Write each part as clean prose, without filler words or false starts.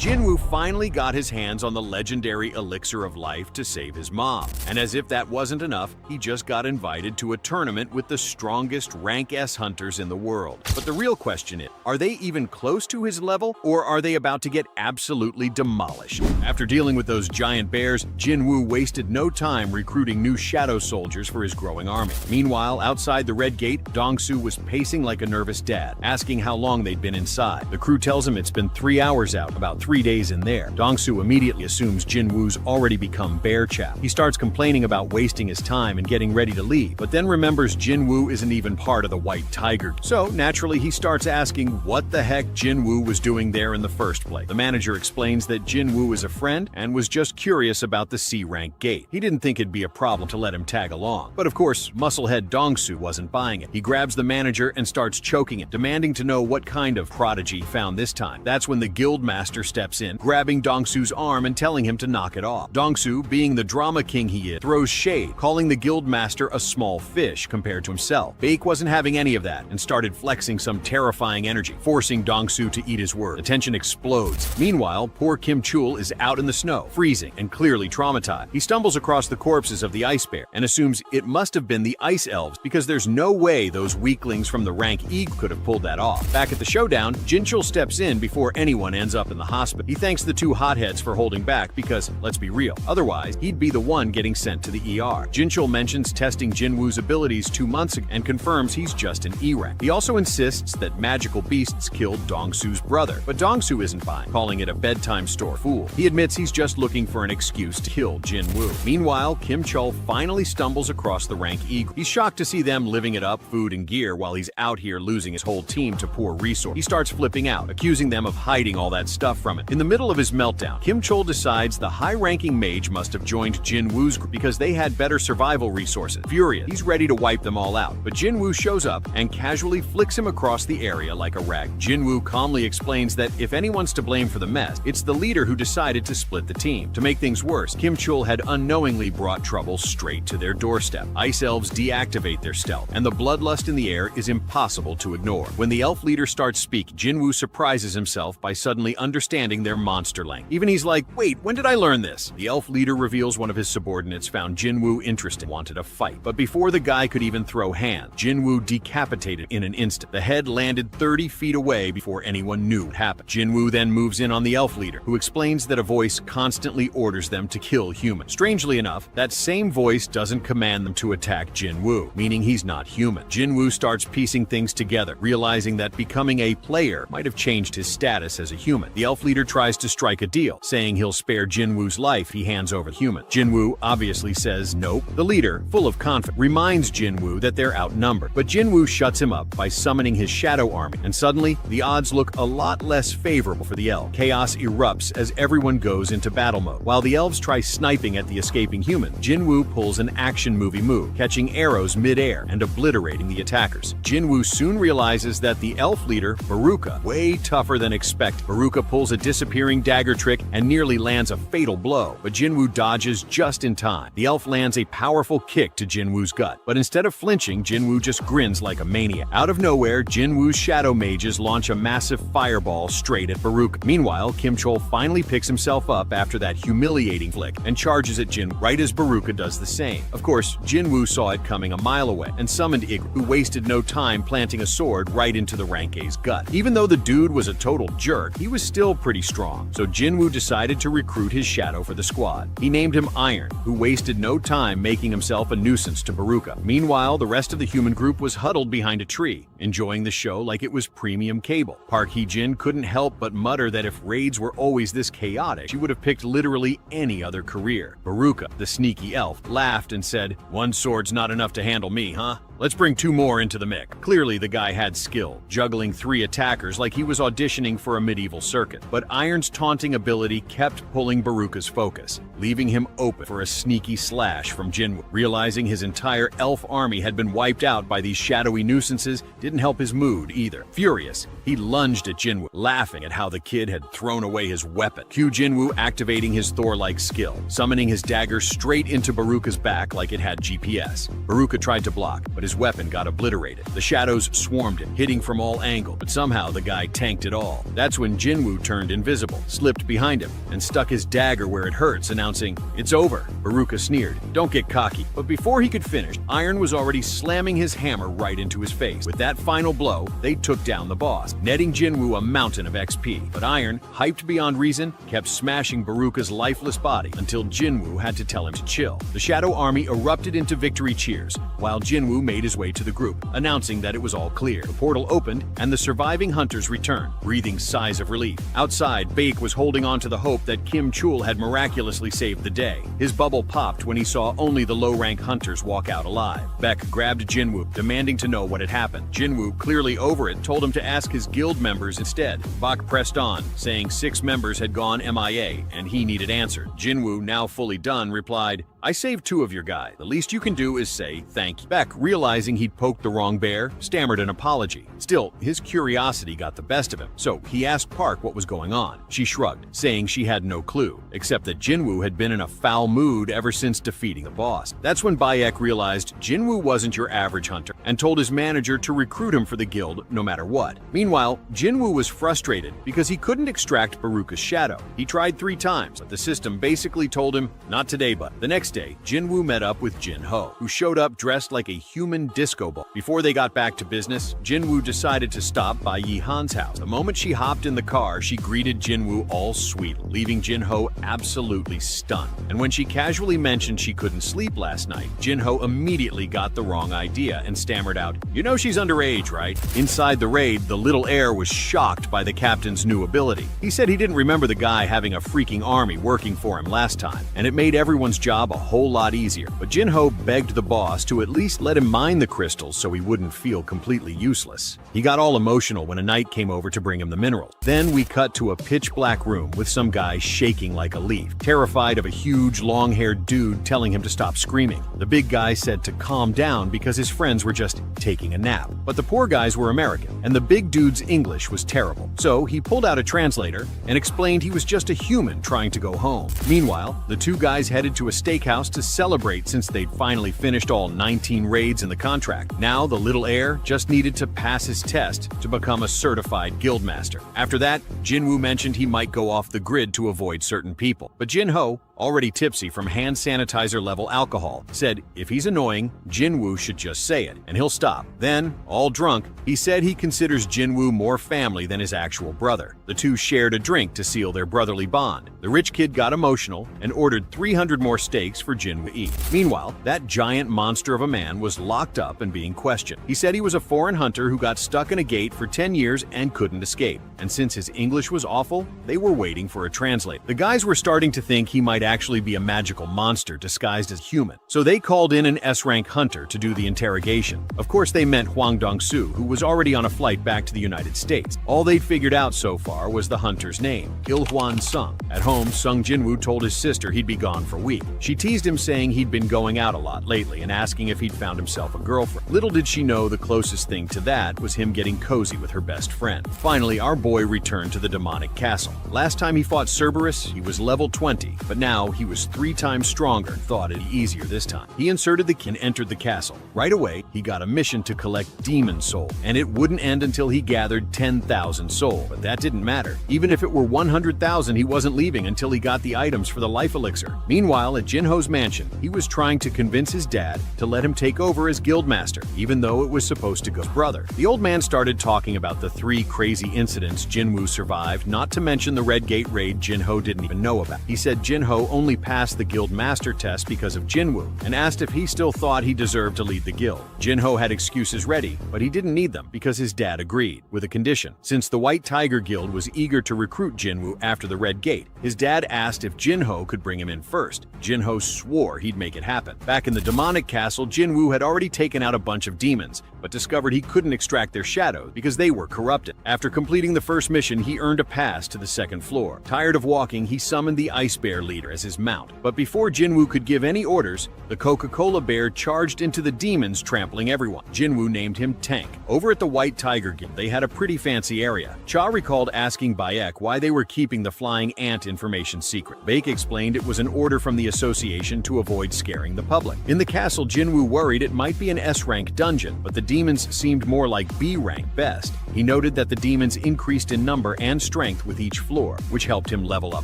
Jinwoo finally got his hands on the legendary elixir of life to save his mom. And as if that wasn't enough, he just got invited to a tournament with the strongest rank S hunters in the world. But the real question is, are they even close to his level, or are they about to get absolutely demolished? After dealing with those giant bears, Jinwoo wasted no time recruiting new shadow soldiers for his growing army. Meanwhile, outside the Red Gate, Dong-soo was pacing like a nervous dad, asking how long they'd been inside. The crew tells him it's been 3 hours out, about 3 days in there. Dong-soo immediately assumes Jinwoo's already become bear chap. He starts complaining about wasting his time and getting ready to leave, but then remembers Jinwoo isn't even part of the White Tiger. So naturally, he starts asking what the heck Jinwoo was doing there in the first place. The manager explains that Jinwoo is a friend and was just curious about the C-rank gate. He didn't think it'd be a problem to let him tag along. But of course, musclehead Dong-soo wasn't buying it. He grabs the manager and starts choking him, demanding to know what kind of prodigy he found this time. That's when the guild master steps in, grabbing Dong-soo's arm and telling him to knock it off. Dong-soo, being the drama king he is, throws shade, calling the guild master a small fish compared to himself. Baek wasn't having any of that and started flexing some terrifying energy, forcing Dong-soo to eat his word. The tension explodes. Meanwhile, poor Kim Chul is out in the snow, freezing and clearly traumatized. He stumbles across the corpses of the ice bear and assumes it must have been the ice elves because there's no way those weaklings from the rank E could have pulled that off. Back at the showdown, Jinchul steps in before anyone ends up in the hospital. He thanks the two hotheads for holding back because, let's be real, otherwise he'd be the one getting sent to the ER. Jinchul mentions testing Jinwoo's abilities 2 months ago and confirms he's just an E rank. He also insists that magical beasts killed Dong-soo's brother, but Dong-soo isn't buying, calling it a bedtime store fool. He admits he's just looking for an excuse to kill Jinwoo. Meanwhile, Kim Chul finally stumbles across the rank E group. He's shocked to see them living it up, food and gear, while he's out here losing his whole team to poor resources. He starts flipping out, accusing them of hiding all that stuff from him. In the middle of his meltdown, Kim Chul decides the high-ranking mage must have joined Jinwoo's group because they had better survival resources. Furious, he's ready to wipe them all out, but Jinwoo shows up and casually flicks him across the area like a rag. Jinwoo calmly explains that if anyone's to blame for the mess, it's the leader who decided to split the team. To make things worse, Kim Chul had unknowingly brought trouble straight to their doorstep. Ice elves deactivate their stealth, and the bloodlust in the air is impossible to ignore. When the elf leader starts speaking, Jinwoo surprises himself by suddenly understanding their monster language. Even he's like, wait, when did I learn this? The elf leader reveals one of his subordinates found Jinwoo interesting, wanted a fight. But before the guy could even throw hands, Jinwoo decapitated in an instant. The head landed 30 feet away before anyone knew what happened. Jinwoo then moves in on the elf leader, who explains that a voice constantly orders them to kill humans. Strangely enough, that same voice doesn't command them to attack Jinwoo, meaning he's not human. Jinwoo starts piecing things together, realizing that becoming a player might have changed his status as a human. The elf leader tries to strike a deal, saying he'll spare Jinwoo's life if he hands over the human. Jinwoo obviously says nope. The leader, full of confidence, reminds Jinwoo that they're outnumbered, but Jinwoo shuts him up by summoning his shadow army, and suddenly, the odds look a lot less favorable for the elf. Chaos erupts as everyone goes into battle mode. While the elves try sniping at the escaping human, Jinwoo pulls an action movie move, catching arrows mid-air and obliterating the attackers. Jinwoo soon realizes that the elf leader, Baruka, way tougher than expected. Baruka pulls a disappearing dagger trick and nearly lands a fatal blow, but Jinwoo dodges just in time. The elf lands a powerful kick to Jinwoo's gut, but instead of flinching, Jinwoo just grins like a maniac. Out of nowhere, Jinwoo's shadow mages launch a massive fireball straight at Baruka. Meanwhile, Kim Chul finally picks himself up after that humiliating flick and charges at Jinwoo right as Baruka does the same. Of course, Jinwoo saw it coming a mile away and summoned Igor, who wasted no time planting a sword right into the rank A's gut. Even though the dude was a total jerk, he was still pretty strong, so Jinwoo decided to recruit his shadow for the squad. He named him Iron, who wasted no time making himself a nuisance to Baruka. Meanwhile, the rest of the human group was huddled behind a tree, enjoying the show like it was premium cable. Park Hee-jin couldn't help but mutter that if raids were always this chaotic, she would have picked literally any other career. Baruka, the sneaky elf, laughed and said, "One sword's not enough to handle me, huh? Let's bring 2 more into the mix." Clearly, the guy had skill, juggling 3 attackers like he was auditioning for a medieval circuit. But Iron's taunting ability kept pulling Baruka's focus, leaving him open for a sneaky slash from Jinwoo. Realizing his entire elf army had been wiped out by these shadowy nuisances didn't help his mood either. Furious, he lunged at Jinwoo, laughing at how the kid had thrown away his weapon. Cue Jinwoo activating his Thor-like skill, summoning his dagger straight into Baruka's back like it had GPS. Baruka tried to block, but his Jinwoo's weapon got obliterated. The shadows swarmed him, hitting from all angles, but somehow the guy tanked it all. That's when Jinwoo turned invisible, slipped behind him, and stuck his dagger where it hurts, announcing, "It's over." Baruka sneered, "Don't get cocky." But before he could finish, Iron was already slamming his hammer right into his face. With that final blow, they took down the boss, netting Jinwoo a mountain of XP. But Iron, hyped beyond reason, kept smashing Baruka's lifeless body until Jinwoo had to tell him to chill. The Shadow Army erupted into victory cheers, while Jinwoo made his way to the group, announcing that it was all clear. The portal opened, and the surviving hunters returned, breathing sighs of relief. Outside, Baek was holding on to the hope that Kim Chul had miraculously saved the day. His bubble popped when he saw only the low-rank hunters walk out alive. Baek grabbed Jinwoo, demanding to know what had happened. Jinwoo, clearly over it, told him to ask his guild members instead. Baek pressed on, saying 6 members had gone MIA, and he needed answered. Jinwoo, now fully done, replied, "I saved 2 of your guys. The least you can do is say thank you." Baek, realizing he'd poked the wrong bear, stammered an apology. Still, his curiosity got the best of him, so he asked Park what was going on. She shrugged, saying she had no clue, except that Jinwoo had been in a foul mood ever since defeating the boss. That's when Baek realized Jinwoo wasn't your average hunter, and told his manager to recruit him for the guild no matter what. Meanwhile, Jinwoo was frustrated because he couldn't extract Baruka's shadow. He tried 3 times, but the system basically told him, "Not today, bud." The next day, Jinwoo met up with Jin-Ho, who showed up dressed like a human disco ball. Before they got back to business, Jinwoo decided to stop by Yi-Han's house. The moment she hopped in the car, she greeted Jinwoo all sweet, leaving Jin-Ho absolutely stunned. And when she casually mentioned she couldn't sleep last night, Jin-Ho immediately got the wrong idea and stammered out, "You know she's underage, right?" Inside the raid, the little heir was shocked by the captain's new ability. He said he didn't remember the guy having a freaking army working for him last time, and it made everyone's job a whole lot easier. But Jin-Ho begged the boss to at least let him mine the crystals so he wouldn't feel completely useless. He got all emotional when a knight came over to bring him the minerals. Then we cut to a pitch-black room with some guy shaking like a leaf, terrified of a huge, long-haired dude telling him to stop screaming. The big guy said to calm down because his friends were just taking a nap. But the poor guys were American, and the big dude's English was terrible. So he pulled out a translator and explained he was just a human trying to go home. Meanwhile, the 2 guys headed to a steakhouse to celebrate since they'd finally finished all 19 raids in the contract. Now the little heir just needed to pass his test to become a certified guildmaster. After that, Jinwoo mentioned he might go off the grid to avoid certain people. But Jin-Ho, already tipsy from hand sanitizer level alcohol, said if he's annoying, Jinwoo should just say it, and he'll stop. Then, all drunk, he said he considers Jinwoo more family than his actual brother. The 2 shared a drink to seal their brotherly bond. The rich kid got emotional and ordered 300 more steaks for Jinwoo to eat. Meanwhile, that giant monster of a man was locked up and being questioned. He said he was a foreign hunter who got stuck in a gate for 10 years and couldn't escape. And since his English was awful, they were waiting for a translator. The guys were starting to think he might actually be a magical monster disguised as human. So they called in an S-rank hunter to do the interrogation. Of course, they meant Hwang Dong-soo, who was already on a flight back to the United States. All they'd figured out so far was the hunter's name, Il-hwan Sung. At home, Sung Jinwoo told his sister he'd be gone for a week. She teased him, saying he'd been going out a lot lately and asking if he'd found himself a girlfriend. Little did she know the closest thing to that was him getting cozy with her best friend. Finally, our boy returned to the demonic castle. Last time he fought Cerberus, he was level 20, but now he was 3 times stronger and thought it'd be easier this time. He inserted the key and entered the castle. Right away, he got a mission to collect demon soul, and it wouldn't end until he gathered 10,000 soul. But that didn't matter. Even if it were 100,000, he wasn't leaving until he got the items for the life elixir. Meanwhile, at Jin-Ho's mansion, he was trying to convince his dad to let him take over as guildmaster, even though it was supposed to go his brother. The old man started talking about the 3 crazy incidents Jinwoo survived, not to mention the Red Gate raid Jin-Ho didn't even know about. He said Jin-Ho only passed the guild master test because of Jinwoo, and asked if he still thought he deserved to lead the guild. Jin-Ho had excuses ready, but he didn't need them because his dad agreed, with a condition. Since the White Tiger Guild was eager to recruit Jinwoo after the Red Gate, his dad asked if Jin-Ho could bring him in first. Jin-Ho swore he'd make it happen. Back in the demonic castle, Jinwoo had already taken out a bunch of demons, but discovered he couldn't extract their shadows because they were corrupted. After completing the first mission, he earned a pass to the second floor. Tired of walking, he summoned the Ice Bear leader as his mount. But before Jinwoo could give any orders, the Coca-Cola bear charged into the demons, trampling everyone. Jinwoo named him Tank. Over at the White Tiger Guild, they had a pretty fancy area. Cha recalled asking Bayek why they were keeping the flying ant information secret. Baek explained it was an order from the association to avoid scaring the public. In the castle, Jinwoo worried it might be an S-rank dungeon, but the demons seemed more like B-rank best. He noted that the demons increased in number and strength with each floor, which helped him level up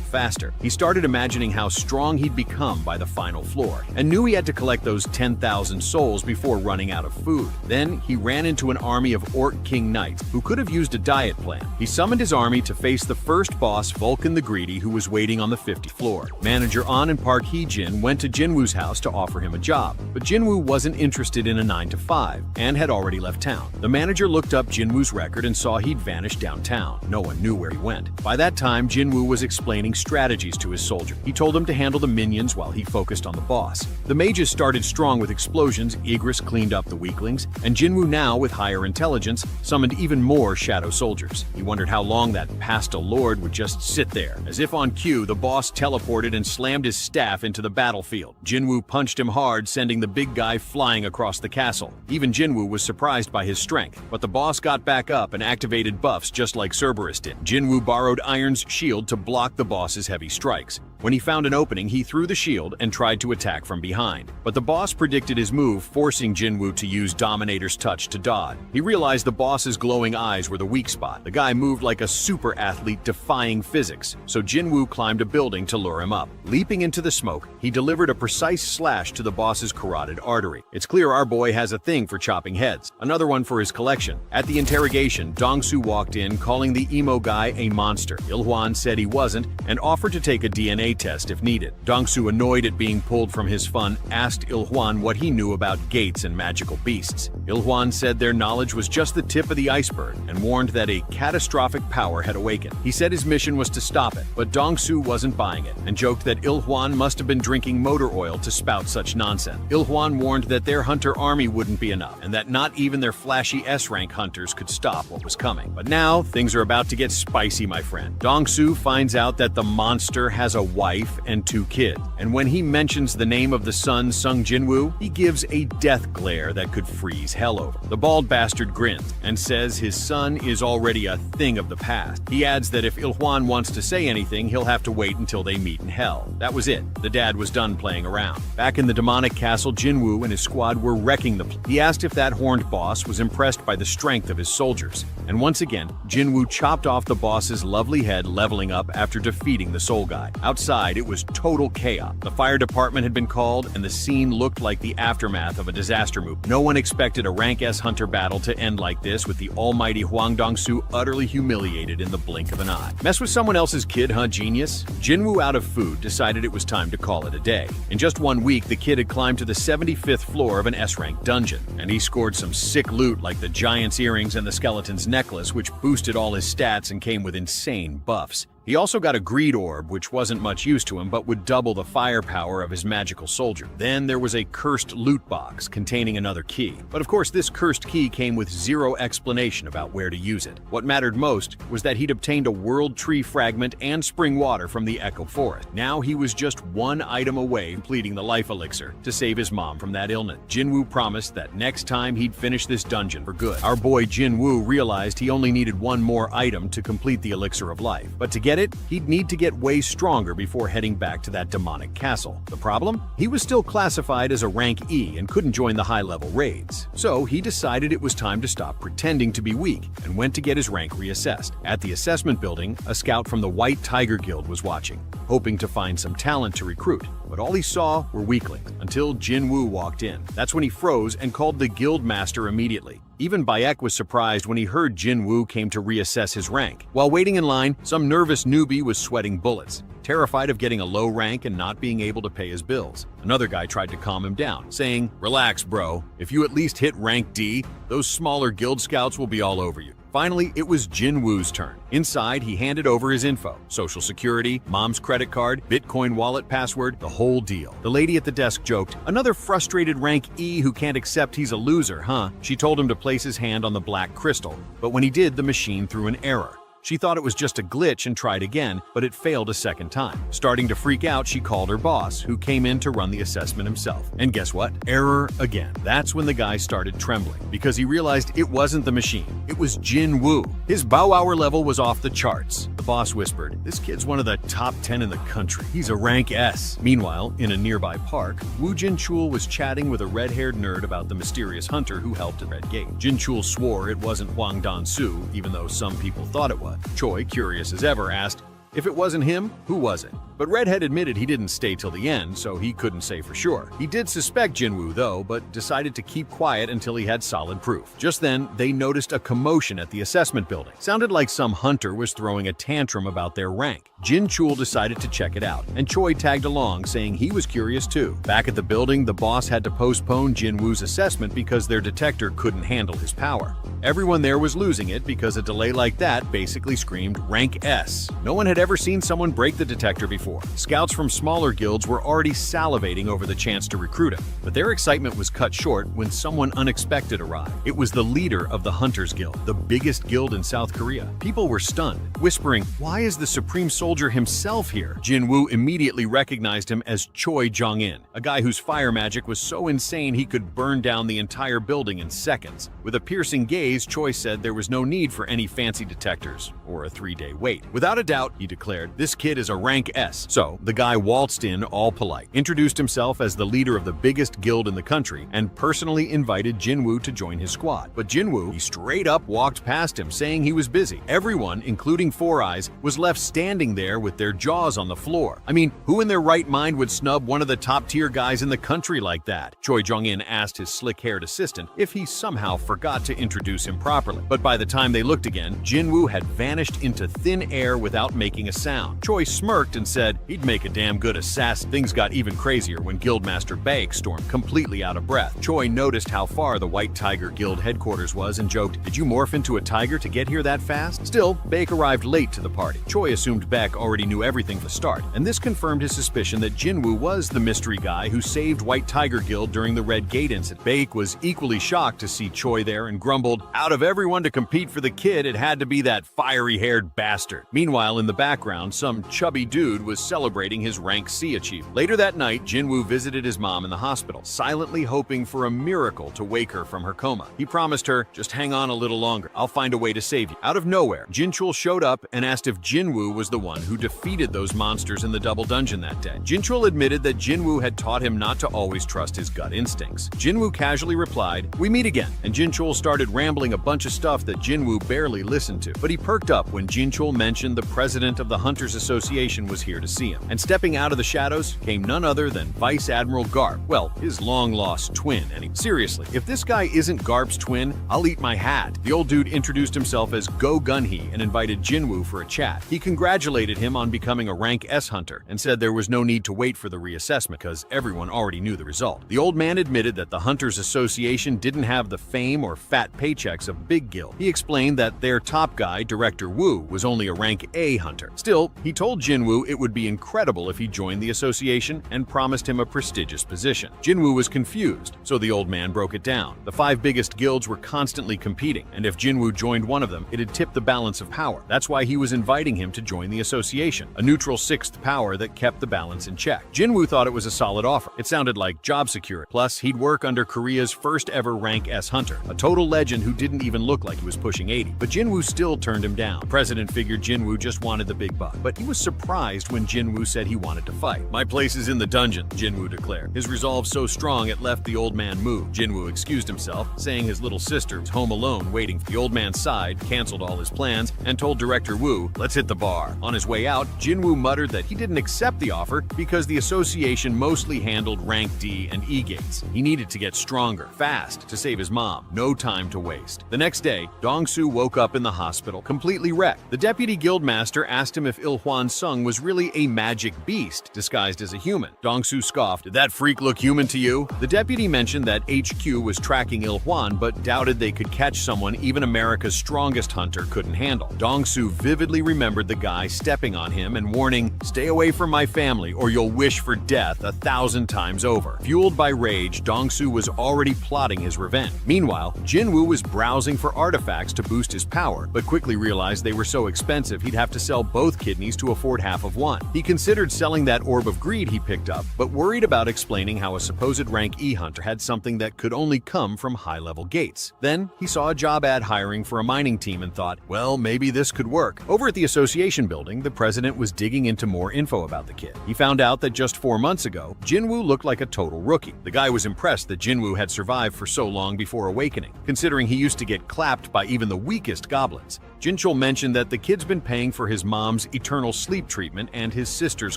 faster. He started imagining how strong he'd become by the final floor, and knew he had to collect those 10,000 souls before running out of food. Then he ran into an army of Orc King Knights who could have used a diet plan. He summoned his army to face the first boss, Vulcan the Greedy, who was waiting on the 50th floor. Manager An and Park Hee-jin went to Jinwoo's house to offer him a job, but Jinwoo wasn't interested in a 9-to-5 and had already left town. The manager looked up Jinwoo's record and saw he'd vanished downtown. No one knew where he went. By that time, Jinwoo was explaining strategies to his soldier. He told them to handle the minions while he focused on the boss. The mages started strong with explosions, Igris cleaned up the weaklings, and Jinwoo, now with higher intelligence, summoned even more shadow soldiers. He wondered how long that pastel lord would just sit there. As if on cue, the boss teleported and slammed his staff into the battlefield. Jinwoo punched him hard, sending the big guy flying across the castle. Even Jinwoo was surprised by his strength, but the boss got back up and activated buffs just like Cerberus did. Jinwoo borrowed Iron's shield to block the boss's heavy strikes. When he found an opening, he threw the shield and tried to attack from behind. But the boss predicted his move, forcing Jinwoo to use Dominator's touch to dodge. He realized the boss's glowing eyes were the weak spot. The guy moved like a super athlete, defying physics, so Jinwoo climbed a building to lure him up. Leaping into the smoke, he delivered a precise slash to the boss's carotid artery. It's clear our boy has a thing for chopping heads. Another one for his collection. At the interrogation, Dong-soo walked in, calling the emo guy a monster. Il-hwan said he wasn't and offered to take a DNA test if needed. Dong-soo, annoyed at being pulled from his fun, asked Il-hwan what he knew about gates and magical beasts. Il-hwan said their knowledge was just the tip of the iceberg and warned that a catastrophic power had awakened. He said his mission was to stop it, but Dong-soo wasn't buying it and joked that Il-hwan must have been drinking motor oil to spout such nonsense. Il-hwan warned that their hunter army wouldn't be enough and that not even their flashy S-rank hunters could stop what was coming. But now, things are about to get spicy, my friend. Dong-soo finds out that the monster has a wife and 2 kids, and when he mentions the name of the son, Sung Jinwoo, he gives a death glare that could freeze hell over. The bald bastard grins and says his son is already a thing of the past. He adds that if Il-hwan wants to say anything, he'll have to wait until they meet in hell. That was it. The dad was done playing around. Back in the demonic castle, Jinwoo and his squad were wrecking the place. He asked if that horned boss was impressed by the strength of his soldiers, and once again, Jinwoo chopped off the boss's lovely head, leveling up after defeating the soul guy. Outside, it was total chaos. The fire department had been called, and the scene looked like the aftermath of a disaster movie. No one expected a rank S hunter battle to end like this, with the almighty Hwang Dong-soo utterly humiliated in the blink of an eye. Mess with someone else's kid, huh, genius? Jinwoo, out of food, decided it was time to call it a day. In just 1 week, the kid had climbed to the 75th floor of an S-rank dungeon, and he scored some sick loot like the giant's earrings and the skeleton's necklace, which boosted all his stats and came with insane buffs. He also got a greed orb, which wasn't much use to him but would double the firepower of his magical soldier. Then there was a cursed loot box containing another key. But of course, this cursed key came with zero explanation about where to use it. What mattered most was that he'd obtained a world tree fragment and spring water from the Echo Forest. Now he was just 1 item away from completing the life elixir to save his mom from that illness. Jinwoo promised that next time he'd finish this dungeon for good. Our boy Jinwoo realized he only needed 1 more item to complete the elixir of life. But to get it, he'd need to get way stronger before heading back to that demonic castle. The problem? He was still classified as a rank E and couldn't join the high-level raids. So he decided it was time to stop pretending to be weak and went to get his rank reassessed. At the assessment building, a scout from the White Tiger Guild was watching, hoping to find some talent to recruit. But all he saw were weaklings, until Jinwoo walked in. That's when he froze and called the guild master immediately. Even Bayek was surprised when he heard Jinwoo came to reassess his rank. While waiting in line, some nervous newbie was sweating bullets, terrified of getting a low rank and not being able to pay his bills. Another guy tried to calm him down, saying, "Relax, bro. If you at least hit rank D, those smaller guild scouts will be all over you." Finally, it was Jinwoo's turn. Inside, he handed over his info: social security, mom's credit card, Bitcoin wallet password, the whole deal. The lady at the desk joked, "Another frustrated rank E who can't accept he's a loser, huh?" She told him to place his hand on the black crystal, but when he did, the machine threw an error. She thought it was just a glitch and tried again, but it failed a second time. Starting to freak out, she called her boss, who came in to run the assessment himself. And guess what? Error again. That's when the guy started trembling, because he realized it wasn't the machine. It was Jin Woo. His bow hour level was off the charts. The boss whispered, "This kid's one of the top 10 in the country. He's a rank S." Meanwhile, in a nearby park, Woo Jin-chul was chatting with a red-haired nerd about the mysterious hunter who helped at Red Gate. Jin-chul swore it wasn't Huang Dan-su, even though some people thought it was. Choi, curious as ever, asked, "If it wasn't him, who was it?" But Redhead admitted he didn't stay till the end, so he couldn't say for sure. He did suspect Jinwoo though, but decided to keep quiet until he had solid proof. Just then, they noticed a commotion at the assessment building. Sounded like some hunter was throwing a tantrum about their rank. Jin-chul decided to check it out, and Choi tagged along, saying he was curious too. Back at the building, the boss had to postpone Jinwoo's assessment because their detector couldn't handle his power. Everyone there was losing it because a delay like that basically screamed rank S. No one had ever seen someone break the detector before. Scouts from smaller guilds were already salivating over the chance to recruit him, but their excitement was cut short when someone unexpected arrived. It was the leader of the Hunters Guild, the biggest guild in South Korea. People were stunned, whispering, "Why is the Supreme Soldier himself here?" Jin-woo immediately recognized him as Choi Jong-in, a guy whose fire magic was so insane he could burn down the entire building in seconds. With a piercing gaze, Choi said there was no need for any fancy detectors or a 3-day wait. "Without a doubt," he declared, "this kid is a rank S." So, the guy waltzed in all polite, introduced himself as the leader of the biggest guild in the country, and personally invited Jin-woo to join his squad. But Jin-woo, he straight up walked past him, saying he was busy. Everyone, including Four Eyes, was left standing there with their jaws on the floor. I mean, who in their right mind would snub one of the top-tier guys in the country like that? Choi Jong-in asked his slick-haired assistant if he somehow forgot to introduce him properly. But by the time they looked again, Jin-woo had vanished into thin air without making a sound. Choi smirked and said he'd make a damn good assassin. Things got even crazier when Guildmaster Baek stormed completely out of breath. Choi noticed how far the White Tiger Guild headquarters was and joked, "Did you morph into a tiger to get here that fast?" Still, Baek arrived late to the party. Choi assumed Baek already knew everything from the start, and this confirmed his suspicion that Jinwoo was the mystery guy who saved White Tiger Guild during the Red Gate incident. Baek was equally shocked to see Choi there and grumbled, "Out of everyone to compete for the kid, it had to be that fiery-haired bastard." Meanwhile, in the background, some chubby dude was celebrating his rank C achievement. Later that night, Jinwoo visited his mom in the hospital, silently hoping for a miracle to wake her from her coma. He promised her, "Just hang on a little longer. I'll find a way to save you." Out of nowhere, Jin-chul showed up and asked if Jinwoo was the one who defeated those monsters in the double dungeon that day. Jin-chul admitted that Jinwoo had taught him not to always trust his gut instincts. Jinwoo casually replied, "We meet again," and Jin-chul started rambling a bunch of stuff that Jinwoo barely listened to. But he perked up when Jin-chul mentioned the president of the Hunters Association was here to see him. And stepping out of the shadows came none other than Vice Admiral Garp. Well, his long-lost twin, seriously, if this guy isn't Garp's twin, I'll eat my hat. The old dude introduced himself as Go Gun-hee and invited Jinwoo for a chat. He congratulated him on becoming a rank S hunter and said there was no need to wait for the reassessment because everyone already knew the result. The old man admitted that the Hunters Association didn't have the fame or fat paychecks of big guild. He explained that their top guy, Director Wu, was only a rank A hunter. Still, he told Jinwoo it would be incredible if he joined the association and promised him a prestigious position. Jinwoo was confused, so the old man broke it down. The 5 biggest guilds were constantly competing, and if Jinwoo joined one of them, it'd tip the balance of power. That's why he was inviting him to join the association, a neutral 6th power that kept the balance in check. Jinwoo thought it was a solid offer. It sounded like job security. Plus, he'd work under Korea's first ever rank S hunter, a total legend who didn't even look like he was pushing 80. But Jinwoo still turned him down. The president figured Jinwoo just wanted the big buck, but he was surprised when Jinwoo said he wanted to fight. "My place is in the dungeon," Jinwoo declared. His resolve so strong it left the old man moved. Jinwoo excused himself, saying his little sister was home alone waiting. The old man sighed, canceled all his plans, and told Director Wu, "Let's hit the bar." On his way out, Jinwoo muttered that he didn't accept the offer because the association mostly handled rank D and E gates. He needed to get stronger, fast, to save his mom. No time to waste. The next day, Dong-soo woke up in the hospital, completely wrecked. The deputy guildmaster asked asked him if Il-hwan Sung was really a magic beast disguised as a human. Dong-su scoffed, "Did that freak look human to you?" The deputy mentioned that HQ was tracking Il-hwan but doubted they could catch someone even America's strongest hunter couldn't handle. Dong-su vividly remembered the guy stepping on him and warning, "Stay away from my family or you'll wish for death 1,000 times over." Fueled by rage, Dong-su was already plotting his revenge. Meanwhile, Jinwoo was browsing for artifacts to boost his power, but quickly realized they were so expensive he'd have to sell both kidneys to afford half of one. He considered selling that orb of greed he picked up, but worried about explaining how a supposed rank E hunter had something that could only come from high-level gates. Then he saw a job ad hiring for a mining team and thought, well, maybe this could work. Over at the association building, the president was digging into more info about the kid. He found out that just 4 months ago, Jinwoo looked like a total rookie. The guy was impressed that Jinwoo had survived for so long before awakening, considering he used to get clapped by even the weakest goblins. Jinchul mentioned that the kid's been paying for his mom's eternal sleep treatment and his sister's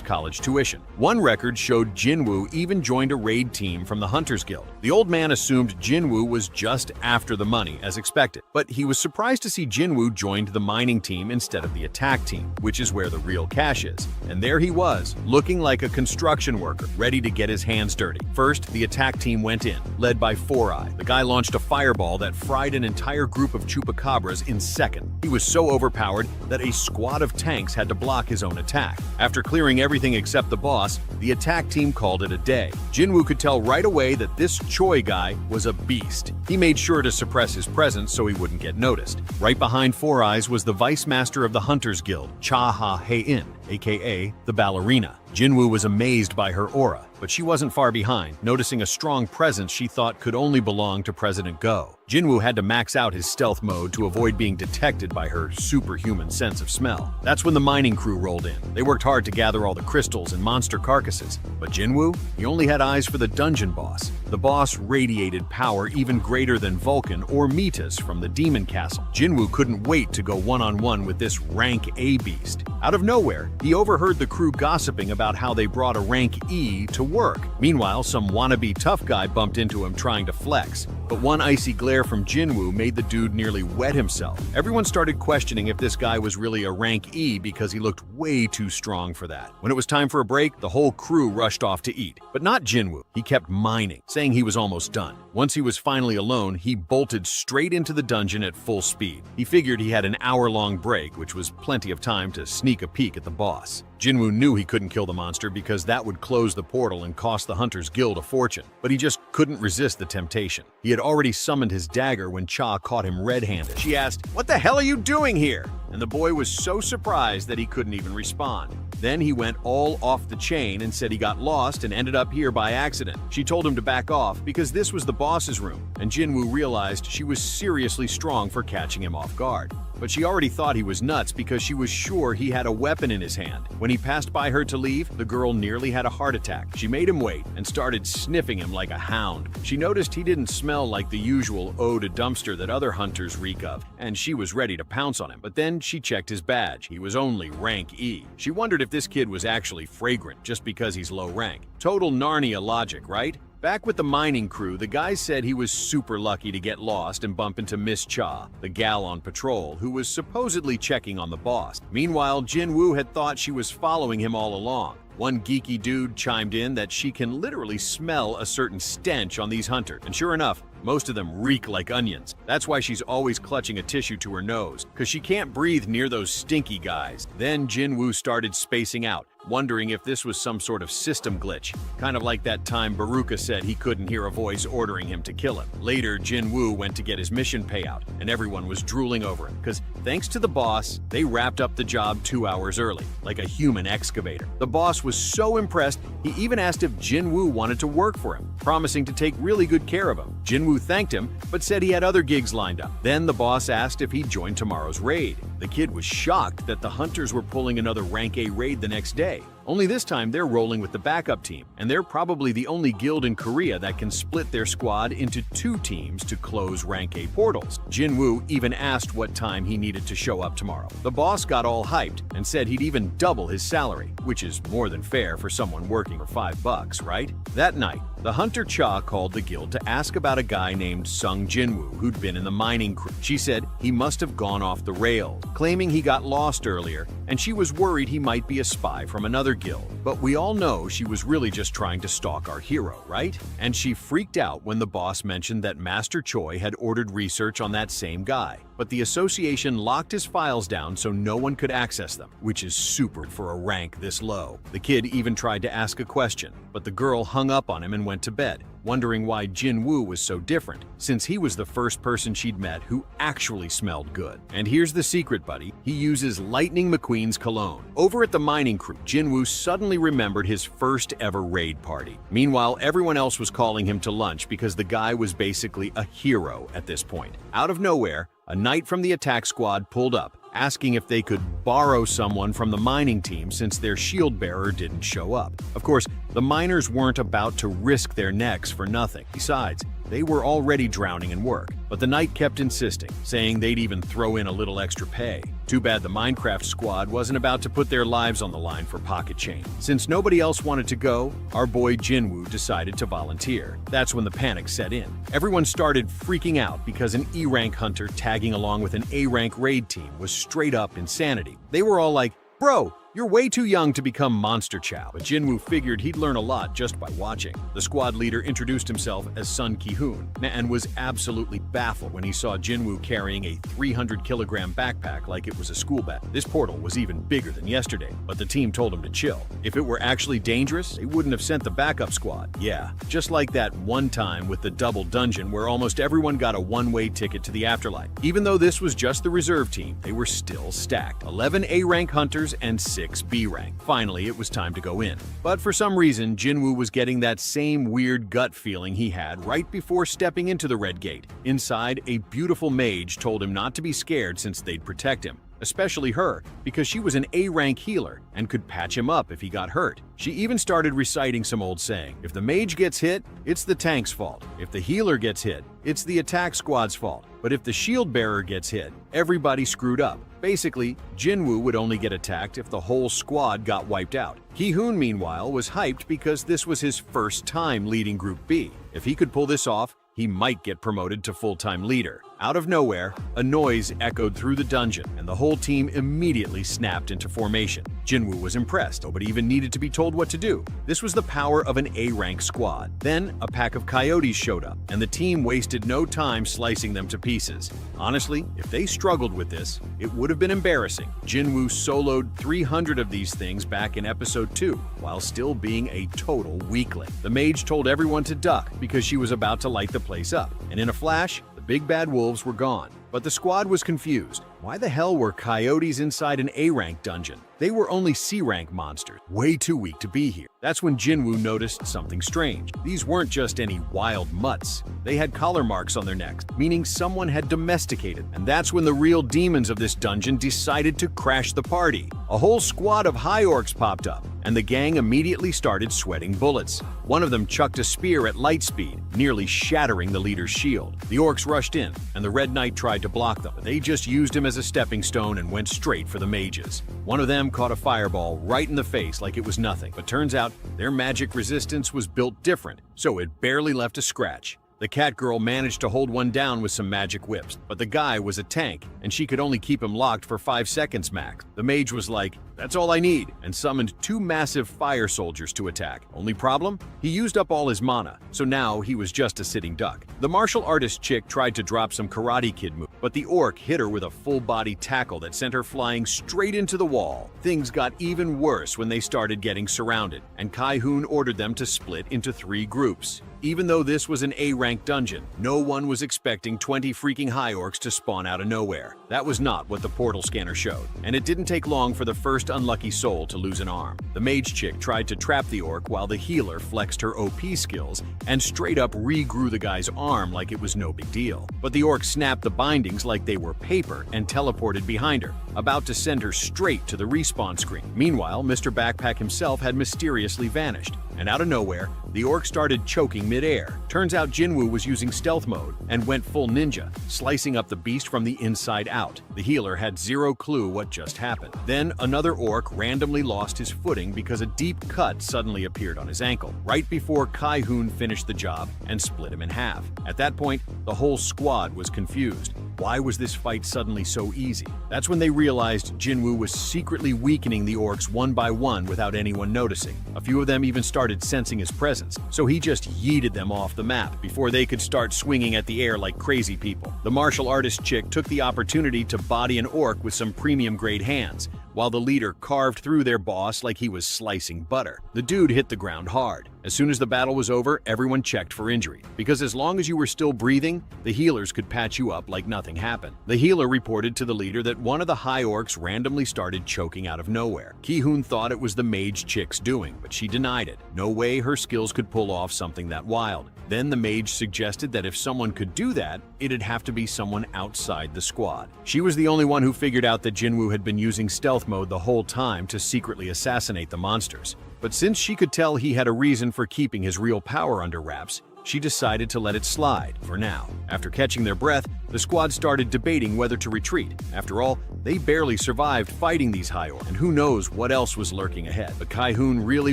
college tuition. One record showed Jinwoo even joined a raid team from the Hunters Guild. The old man assumed Jinwoo was just after the money, as expected, but he was surprised to see Jinwoo joined the mining team instead of the attack team, which is where the real cash is. And there he was, looking like a construction worker, ready to get his hands dirty. First, the attack team went in, led by Four Eye. The guy launched a fireball that fried an entire group of chupacabras in seconds. He was so overpowered that a squad of tanks had to block his own attack. After clearing everything except the boss, the attack team called it a day. Jinwoo could tell right away that this Choi guy was a beast. He made sure to suppress his presence so he wouldn't get noticed. Right behind Four Eyes was the vice master of the Hunters Guild, Cha Ha Hei-in, aka the ballerina. Jinwoo was amazed by her aura, but she wasn't far behind, noticing a strong presence she thought could only belong to President Go. Jinwoo had to max out his stealth mode to avoid being detected by her superhuman sense of smell. That's when the mining crew rolled in. They worked hard to gather all the crystals and monster carcasses, but Jinwoo, he only had eyes for the dungeon boss. The boss radiated power even greater than Vulcan or Metis from the Demon Castle. Jinwoo couldn't wait to go one-on-one with this rank A beast. Out of nowhere, he overheard the crew gossiping about how they brought a rank E to work. Meanwhile, some wannabe tough guy bumped into him trying to flex, but one icy glare from Jinwoo made the dude nearly wet himself. Everyone started questioning if this guy was really a rank E because he looked way too strong for that. When it was time for a break, the whole crew rushed off to eat. But not Jinwoo. He kept mining, saying he was almost done. Once he was finally alone, he bolted straight into the dungeon at full speed. He figured he had an hour-long break, which was plenty of time to sneak a peek at the boss. Jinwoo knew he couldn't kill the monster because that would close the portal and cost the Hunters Guild a fortune, but he just couldn't resist the temptation. He had already summoned his dagger when Cha caught him red-handed. She asked, "What the hell are you doing here?" And the boy was so surprised that he couldn't even respond. Then he went all off the chain and said he got lost and ended up here by accident. She told him to back off because this was the boss's room, and Jinwoo realized she was seriously strong for catching him off guard. But she already thought he was nuts because she was sure he had a weapon in his hand. When he passed by her to leave, the girl nearly had a heart attack. She made him wait and started sniffing him like a hound. She noticed he didn't smell like the usual eau de dumpster that other hunters reek of, and she was ready to pounce on him. But then she checked his badge. He was only rank E. She wondered if this kid was actually fragrant just because he's low rank. Total Narnia logic, right? Back with the mining crew, the guy said he was super lucky to get lost and bump into Miss Cha, the gal on patrol, who was supposedly checking on the boss. Meanwhile, Jinwoo had thought she was following him all along. One geeky dude chimed in that she can literally smell a certain stench on these hunters, and sure enough, most of them reek like onions. That's why she's always clutching a tissue to her nose, because she can't breathe near those stinky guys. Then Jinwoo started spacing out, wondering if this was some sort of system glitch, kind of like that time Baruka said he couldn't hear a voice ordering him to kill him. Later, Jinwoo went to get his mission payout, and everyone was drooling over him, because thanks to the boss, they wrapped up the job 2 hours early, like a human excavator. The boss was so impressed, he even asked if Jinwoo wanted to work for him, promising to take really good care of him. Jinwoo thanked him, but said he had other gigs lined up. Then the boss asked if he'd join tomorrow's raid. The kid was shocked that the hunters were pulling another rank A raid the next day. Only this time they're rolling with the backup team, and they're probably the only guild in Korea that can split their squad into 2 teams to close Rank A portals. Jinwoo even asked what time he needed to show up tomorrow. The boss got all hyped and said he'd even double his salary, which is more than fair for someone working for $5, right? That night, the Hunter Cha called the guild to ask about a guy named Sung Jinwoo who'd been in the mining crew. She said he must have gone off the rails, claiming he got lost earlier, and she was worried he might be a spy from another guild. But we all know she was really just trying to stalk our hero, right? And she freaked out when the boss mentioned that Master Choi had ordered research on that same guy. But the association locked his files down so no one could access them, which is super for a rank this low. The kid even tried to ask a question, but the girl hung up on him and went to bed, wondering why Jinwoo was so different, since he was the first person she'd met who actually smelled good. And here's the secret, buddy. He uses Lightning McQueen's cologne. Over at the mining crew, Jinwoo suddenly remembered his first ever raid party. Meanwhile, everyone else was calling him to lunch because the guy was basically a hero at this point. Out of nowhere, a knight from the attack squad pulled up, asking if they could borrow someone from the mining team since their shield bearer didn't show up. Of course, the miners weren't about to risk their necks for nothing. Besides, they were already drowning in work. But the knight kept insisting, saying they'd even throw in a little extra pay. Too bad the Minecraft squad wasn't about to put their lives on the line for pocket change. Since nobody else wanted to go, our boy Jinwoo decided to volunteer. That's when the panic set in. Everyone started freaking out because an E-rank hunter tagging along with an A-rank raid team was straight up insanity. They were all like, "Bro, you're way too young to become Monster Chow," but Jinwoo figured he'd learn a lot just by watching. The squad leader introduced himself as Sun Ki-hoon and was absolutely baffled when he saw Jinwoo carrying a 300-kilogram backpack like it was a school bag. This portal was even bigger than yesterday, but the team told him to chill. If it were actually dangerous, they wouldn't have sent the backup squad. Yeah, just like that one time with the double dungeon where almost everyone got a one-way ticket to the afterlife. Even though this was just the reserve team, they were still stacked. 11 A-rank hunters and 6 B rank. Finally, it was time to go in. But for some reason, Jinwoo was getting that same weird gut feeling he had right before stepping into the red gate. Inside, a beautiful mage told him not to be scared since they'd protect him, especially her, because she was an A-rank healer and could patch him up if he got hurt. She even started reciting some old saying. If the mage gets hit, it's the tank's fault. If the healer gets hit, it's the attack squad's fault. But if the shield bearer gets hit, everybody screwed up. Basically, Jinwoo would only get attacked if the whole squad got wiped out. Ki-hoon, meanwhile, was hyped because this was his first time leading Group B. If he could pull this off, he might get promoted to full-time leader. Out of nowhere, a noise echoed through the dungeon, and the whole team immediately snapped into formation. Jinwoo was impressed. Nobody even needed to be told what to do. This was the power of an A-rank squad. Then, a pack of coyotes showed up, and the team wasted no time slicing them to pieces. Honestly, if they struggled with this, it would have been embarrassing. Jinwoo soloed 300 of these things back in episode 2, while still being a total weakling. The mage told everyone to duck because she was about to light the place up, and in a flash, the big bad wolves were gone. But the squad was confused. Why the hell were coyotes inside an A-rank dungeon? They were only C-rank monsters, way too weak to be here. That's when Jinwoo noticed something strange. These weren't just any wild mutts. They had collar marks on their necks, meaning someone had domesticated. And that's when the real demons of this dungeon decided to crash the party. A whole squad of high orcs popped up, and the gang immediately started sweating bullets. One of them chucked a spear at light speed, nearly shattering the leader's shield. The orcs rushed in, and the Red Knight tried to block them, but they just used him as a stepping stone and went straight for the mages. One of them caught a fireball right in the face like it was nothing, but turns out their magic resistance was built different, so it barely left a scratch. The cat girl managed to hold one down with some magic whips, but the guy was a tank, and she could only keep him locked for 5 seconds max. The mage was like, "That's all I need," and summoned 2 massive fire soldiers to attack. Only problem? He used up all his mana, so now he was just a sitting duck. The martial artist chick tried to drop some Karate Kid moves, but the orc hit her with a full-body tackle that sent her flying straight into the wall. Things got even worse when they started getting surrounded, and Ki-hoon ordered them to split into 3 groups. Even though this was an A-rank dungeon, no one was expecting 20 freaking high orcs to spawn out of nowhere. That was not what the portal scanner showed, and it didn't take long for the first first unlucky soul to lose an arm. The mage chick tried to trap the orc while the healer flexed her OP skills and straight up regrew the guy's arm like it was no big deal. But the orc snapped the bindings like they were paper and teleported behind her, about to send her straight to the respawn screen. Meanwhile, Mr. Backpack himself had mysteriously vanished, and out of nowhere, the orc started choking mid-air. Turns out Jinwoo was using stealth mode and went full ninja, slicing up the beast from the inside out. The healer had zero clue what just happened. Then another orc randomly lost his footing because a deep cut suddenly appeared on his ankle, right before Kai-hoon finished the job and split him in half. At that point, the whole squad was confused. Why was this fight suddenly so easy? That's when they realized Jinwoo was secretly weakening the orcs one by one without anyone noticing. A few of them even started sensing his presence, so he just yeeted them off the map before they could start swinging at the air like crazy people. The martial artist chick took the opportunity to body an orc with some premium-grade hands, while the leader carved through their boss like he was slicing butter. The dude hit the ground hard. As soon as the battle was over, everyone checked for injury, because as long as you were still breathing, the healers could patch you up like nothing happened. The healer reported to the leader that one of the high orcs randomly started choking out of nowhere. Ki-hoon thought it was the mage chick's doing, but she denied it. No way her skills could pull off something that wild. Then the mage suggested that if someone could do that, it'd have to be someone outside the squad. She was the only one who figured out that Jinwoo had been using stealth mode the whole time to secretly assassinate the monsters. But since she could tell he had a reason for keeping his real power under wraps, she decided to let it slide for now. After catching their breath, the squad started debating whether to retreat. After all, they barely survived fighting these high orcs, and who knows what else was lurking ahead. But Kai-hoon really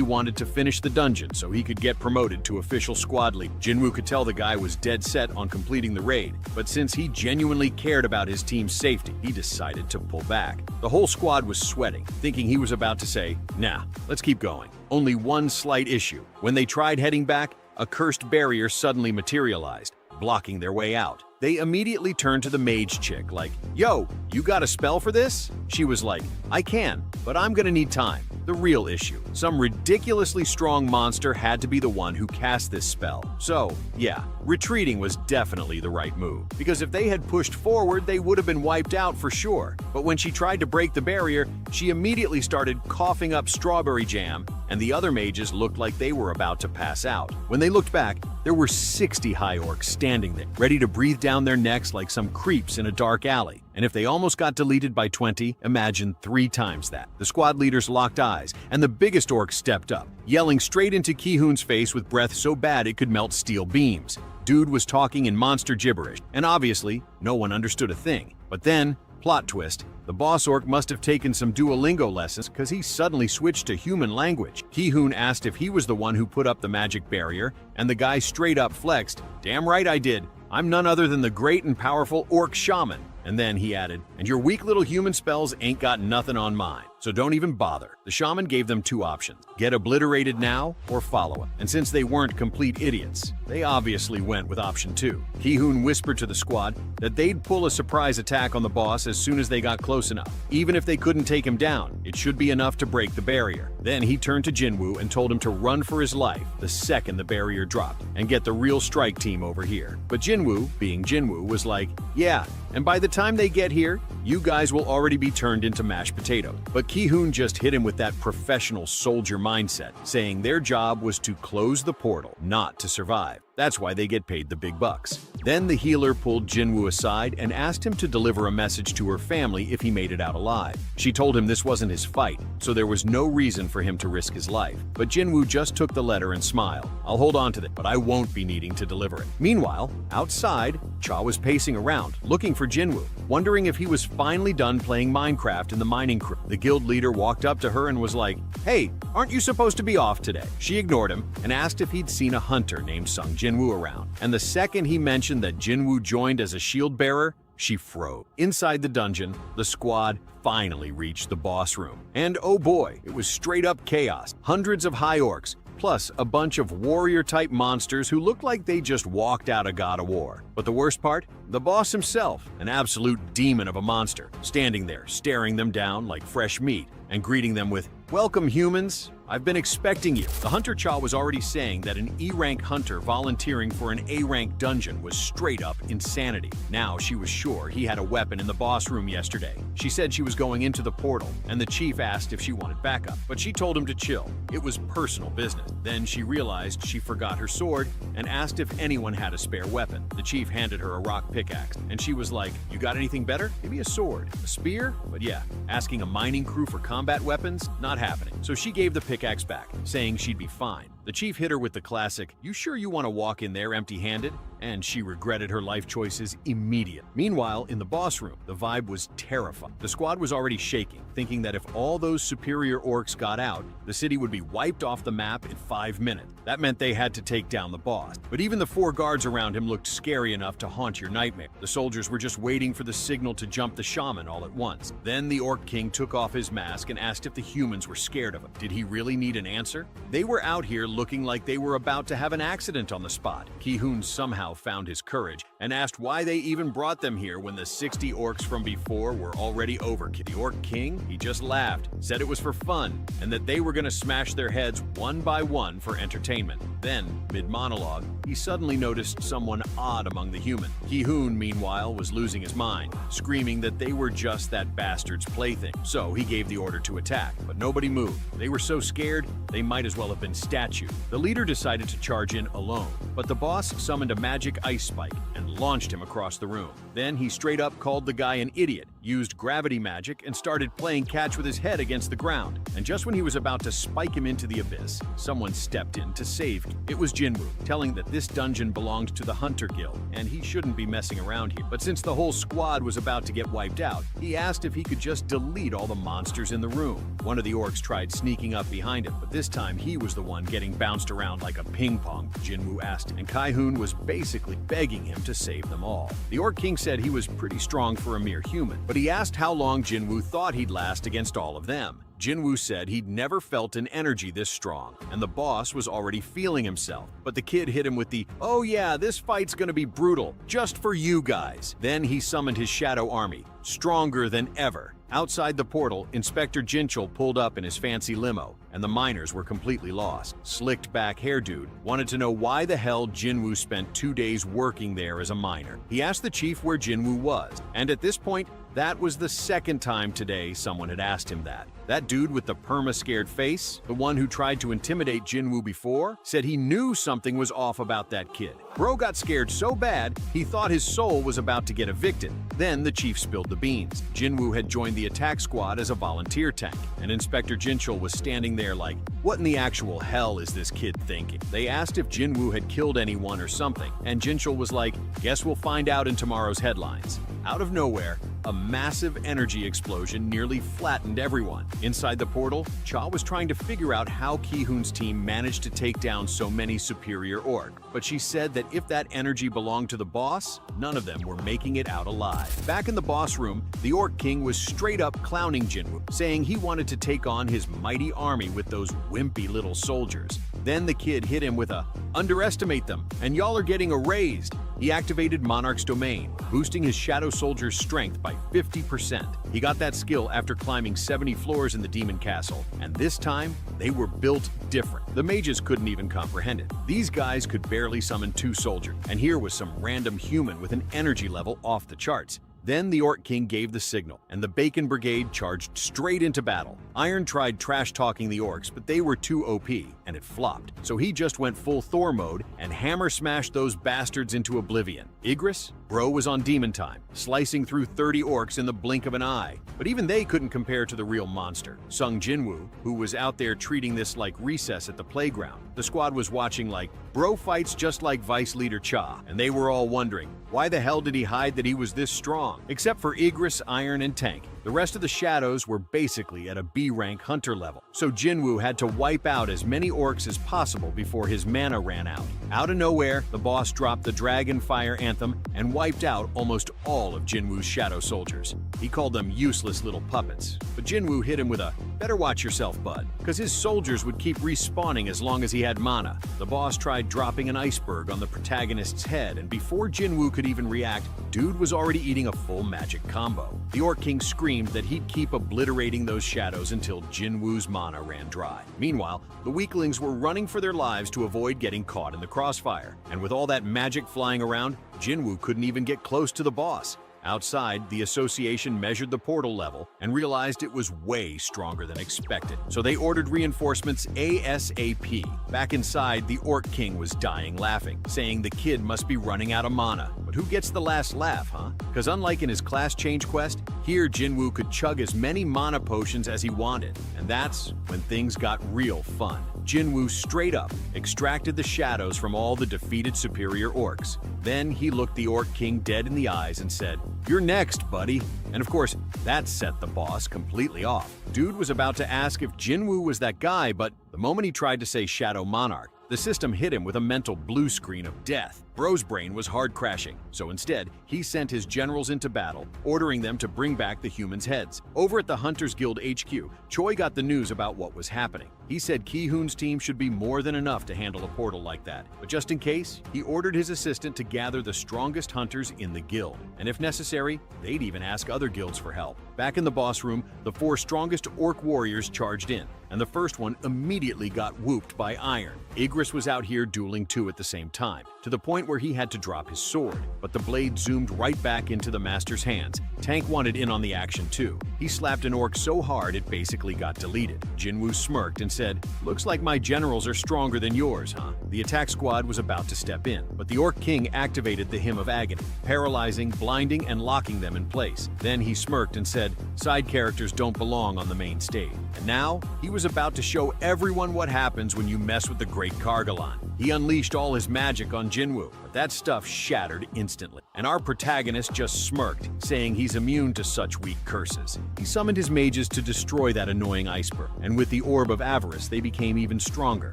wanted to finish the dungeon so he could get promoted to official squad leader. Jinwoo could tell the guy was dead set on completing the raid, but since he genuinely cared about his team's safety, he decided to pull back. The whole squad was sweating, thinking he was about to say, "Nah, let's keep going." Only one slight issue. When they tried heading back, a cursed barrier suddenly materialized, blocking their way out. They immediately turned to the mage chick like, "Yo, you got a spell for this?" She was like, "I can, but I'm gonna need time." The real issue: some ridiculously strong monster had to be the one who cast this spell. So, yeah, retreating was definitely the right move, because if they had pushed forward, they would have been wiped out for sure. But when she tried to break the barrier, she immediately started coughing up strawberry jam, and the other mages looked like they were about to pass out. When they looked back, there were 60 high orcs standing there, ready to breathe down their necks like some creeps in a dark alley. And if they almost got deleted by 20, imagine 3 times that. The squad leaders locked eyes, and the biggest orc stepped up, yelling straight into Ki-hoon's face with breath so bad it could melt steel beams. Dude was talking in monster gibberish, and obviously, no one understood a thing. But then, plot twist, the boss orc must have taken some Duolingo lessons because he suddenly switched to human language. Ki-hoon asked if he was the one who put up the magic barrier, and the guy straight up flexed, "Damn right I did. I'm none other than the great and powerful orc shaman." And then he added, "And your weak little human spells ain't got nothing on mine, so don't even bother." The shaman gave them 2 options: get obliterated now or follow him. And since they weren't complete idiots, they obviously went with option 2. Ki-hoon whispered to the squad that they'd pull a surprise attack on the boss as soon as they got close enough. Even if they couldn't take him down, it should be enough to break the barrier. Then he turned to Jinwoo and told him to run for his life the second the barrier dropped and get the real strike team over here. But Jinwoo, being Jinwoo, was like, "Yeah, and by the time they get here, you guys will already be turned into mashed potatoes." But Ki-hoon just hit him with that professional soldier mindset, saying their job was to close the portal, not to survive. That's why they get paid the big bucks. Then the healer pulled Jinwoo aside and asked him to deliver a message to her family if he made it out alive. She told him this wasn't his fight, so there was no reason for him to risk his life. But Jinwoo just took the letter and smiled. "I'll hold on to it, but I won't be needing to deliver it." Meanwhile, outside, Cha was pacing around, looking for Jinwoo, wondering if he was finally done playing Minecraft in the mining crew. The guild leader walked up to her and was like, "Hey, aren't you supposed to be off today?" She ignored him and asked if he'd seen a hunter named Sung Jinwoo around. And the second he mentioned that Jinwoo joined as a shield bearer, she froze. Inside the dungeon, the squad finally reached the boss room. And oh boy, it was straight up chaos. Hundreds of high orcs, plus a bunch of warrior-type monsters who looked like they just walked out of God of War. But the worst part? The boss himself, an absolute demon of a monster, standing there, staring them down like fresh meat and greeting them with, "Welcome, humans. I've been expecting you." The Hunter Cha was already saying that an E-rank hunter volunteering for an A-rank dungeon was straight up insanity. Now she was sure he had a weapon in the boss room yesterday. She said she was going into the portal, and the chief asked if she wanted backup, but she told him to chill. It was personal business. Then she realized she forgot her sword and asked if anyone had a spare weapon. The chief handed her a rock pickaxe, and she was like, "You got anything better? Maybe a sword, a spear?" But yeah, asking a mining crew for combat weapons? Not happening. So she gave the pickaxe back, saying she'd be fine. The chief hit her with the classic, "You sure you want to walk in there empty-handed?" And she regretted her life choices immediately. Meanwhile, in the boss room, the vibe was terrifying. The squad was already shaking, thinking that if all those superior orcs got out, the city would be wiped off the map in 5 minutes. That meant they had to take down the boss. But even the 4 guards around him looked scary enough to haunt your nightmare. The soldiers were just waiting for the signal to jump the shaman all at once. Then the Orc King took off his mask and asked if the humans were scared of him. Did he really need an answer? They were out here looking like they were about to have an accident on the spot. Ki-hoon somehow found his courage and asked why they even brought them here when the 60 orcs from before were already overkill. The Orc King, he just laughed, said it was for fun, and that they were going to smash their heads one by one for entertainment. Then, mid-monologue, he suddenly noticed someone odd among the humans. Ki-hoon, meanwhile, was losing his mind, screaming that they were just that bastard's plaything. So he gave the order to attack, but nobody moved. They were so scared, they might as well have been statues. The leader decided to charge in alone, but the boss summoned a magic ice spike and launched him across the room. Then he straight up called the guy an idiot, used gravity magic, and started playing catch with his head against the ground. And just when he was about to spike him into the abyss, someone stepped in to save him. It was Jinwoo, telling that this dungeon belonged to the Hunter Guild, and he shouldn't be messing around here. But since the whole squad was about to get wiped out, he asked if he could just delete all the monsters in the room. One of the orcs tried sneaking up behind him, but this time he was the one getting bounced around like a ping pong. Jinwoo asked him, and Ki-hoon was basically begging him to save them all. The Orc King said he was pretty strong for a mere human, but he asked how long Jinwoo thought he'd last against all of them. Jinwoo said he'd never felt an energy this strong, and the boss was already feeling himself. But the kid hit him with the, "Oh yeah, this fight's gonna be brutal, just for you guys." Then he summoned his shadow army, stronger than ever. Outside the portal, Inspector Jinchul pulled up in his fancy limo, and the miners were completely lost. Slicked back hair dude wanted to know why the hell Jinwoo spent 2 days working there as a miner. He asked the chief where Jinwoo was, and at this point, that was the second time today someone had asked him that. That dude with the perma-scared face, the one who tried to intimidate Jinwoo before, said he knew something was off about that kid. Bro got scared so bad, he thought his soul was about to get evicted. Then the chief spilled the beans. Jinwoo had joined the attack squad as a volunteer tank, and Inspector Jinchul was standing there like, what in the actual hell is this kid thinking? They asked if Jinwoo had killed anyone or something, and Jinchul was like, guess we'll find out in tomorrow's headlines. Out of nowhere, a massive energy explosion nearly flattened everyone. Inside the portal, Cha was trying to figure out how Ki-hoon's team managed to take down so many superior orc, but she said that if that energy belonged to the boss, none of them were making it out alive. Back in the boss room, the Orc King was straight up clowning Jinwoo, saying he wanted to take on his mighty army with those wimpy little soldiers. Then the kid hit him with a, "Underestimate them, and y'all are getting erased." He activated Monarch's Domain, boosting his Shadow Soldier's strength by 50%. He got that skill after climbing 70 floors in the Demon Castle, and this time, they were built different. The mages couldn't even comprehend it. These guys could barely summon 2 soldiers, and here was some random human with an energy level off the charts. Then the Orc King gave the signal, and the Bacon Brigade charged straight into battle. Iron tried trash-talking the orcs, but they were too OP, and it flopped. So he just went full Thor mode and hammer-smashed those bastards into oblivion. Igris? Bro was on demon time, slicing through 30 orcs in the blink of an eye. But even they couldn't compare to the real monster, Sung Jinwoo, who was out there treating this like recess at the playground. The squad was watching like, bro fights just like Vice Leader Cha, and they were all wondering, why the hell did he hide that he was this strong? Except for Igris, Iron, and Tank. The rest of the shadows were basically at a B-rank hunter level, so Jinwoo had to wipe out as many orcs as possible before his mana ran out. Out of nowhere, the boss dropped the Dragon Fire Anthem and wiped out almost all of Jinwoo's shadow soldiers. He called them useless little puppets, but Jinwoo hit him with a "better watch yourself, bud," because his soldiers would keep respawning as long as he had mana. The boss tried dropping an iceberg on the protagonist's head, and before Jinwoo could even react, dude was already eating a full magic combo. The Orc King screamed that he'd keep obliterating those shadows until Jinwoo's mana ran dry. Meanwhile, the weaklings were running for their lives to avoid getting caught in the crossfire. And with all that magic flying around, Jinwoo couldn't even get close to the boss. Outside, the association measured the portal level and realized it was way stronger than expected. So they ordered reinforcements ASAP. Back inside, the Orc King was dying laughing, saying the kid must be running out of mana. But who gets the last laugh, huh? Because unlike in his class change quest, here Jinwoo could chug as many mana potions as he wanted. And that's when things got real fun. Jinwoo straight up extracted the shadows from all the defeated superior orcs. Then he looked the Orc King dead in the eyes and said, "You're next, buddy." And of course, that set the boss completely off. Dude was about to ask if Jinwoo was that guy, but the moment he tried to say Shadow Monarch, the system hit him with a mental blue screen of death. Bro's brain was hard crashing, so instead, he sent his generals into battle, ordering them to bring back the humans' heads. Over at the Hunters Guild HQ, Choi got the news about what was happening. He said Ki-hoon's team should be more than enough to handle a portal like that. But just in case, he ordered his assistant to gather the strongest hunters in the guild. And if necessary, they'd even ask other guilds for help. Back in the boss room, the 4 strongest orc warriors charged in, and the first one immediately got whooped by iron. Igris was out here dueling 2 at the same time, to the point where he had to drop his sword, but the blade zoomed right back into the master's hands. Tank wanted in on the action too. He slapped an orc so hard it basically got deleted. Jinwoo smirked and said, "Looks like my generals are stronger than yours, huh?" The attack squad was about to step in, but the Orc King activated the Hymn of Agony, paralyzing, blinding, and locking them in place. Then he smirked and said, "Side characters don't belong on the main stage." And now, he was about to show everyone what happens when you mess with the Great Kargalan. He unleashed all his magic on Jinwoo, but that stuff shattered instantly. And our protagonist just smirked, saying he's immune to such weak curses. He summoned his mages to destroy that annoying iceberg, and with the Orb of Avarice, they became even stronger.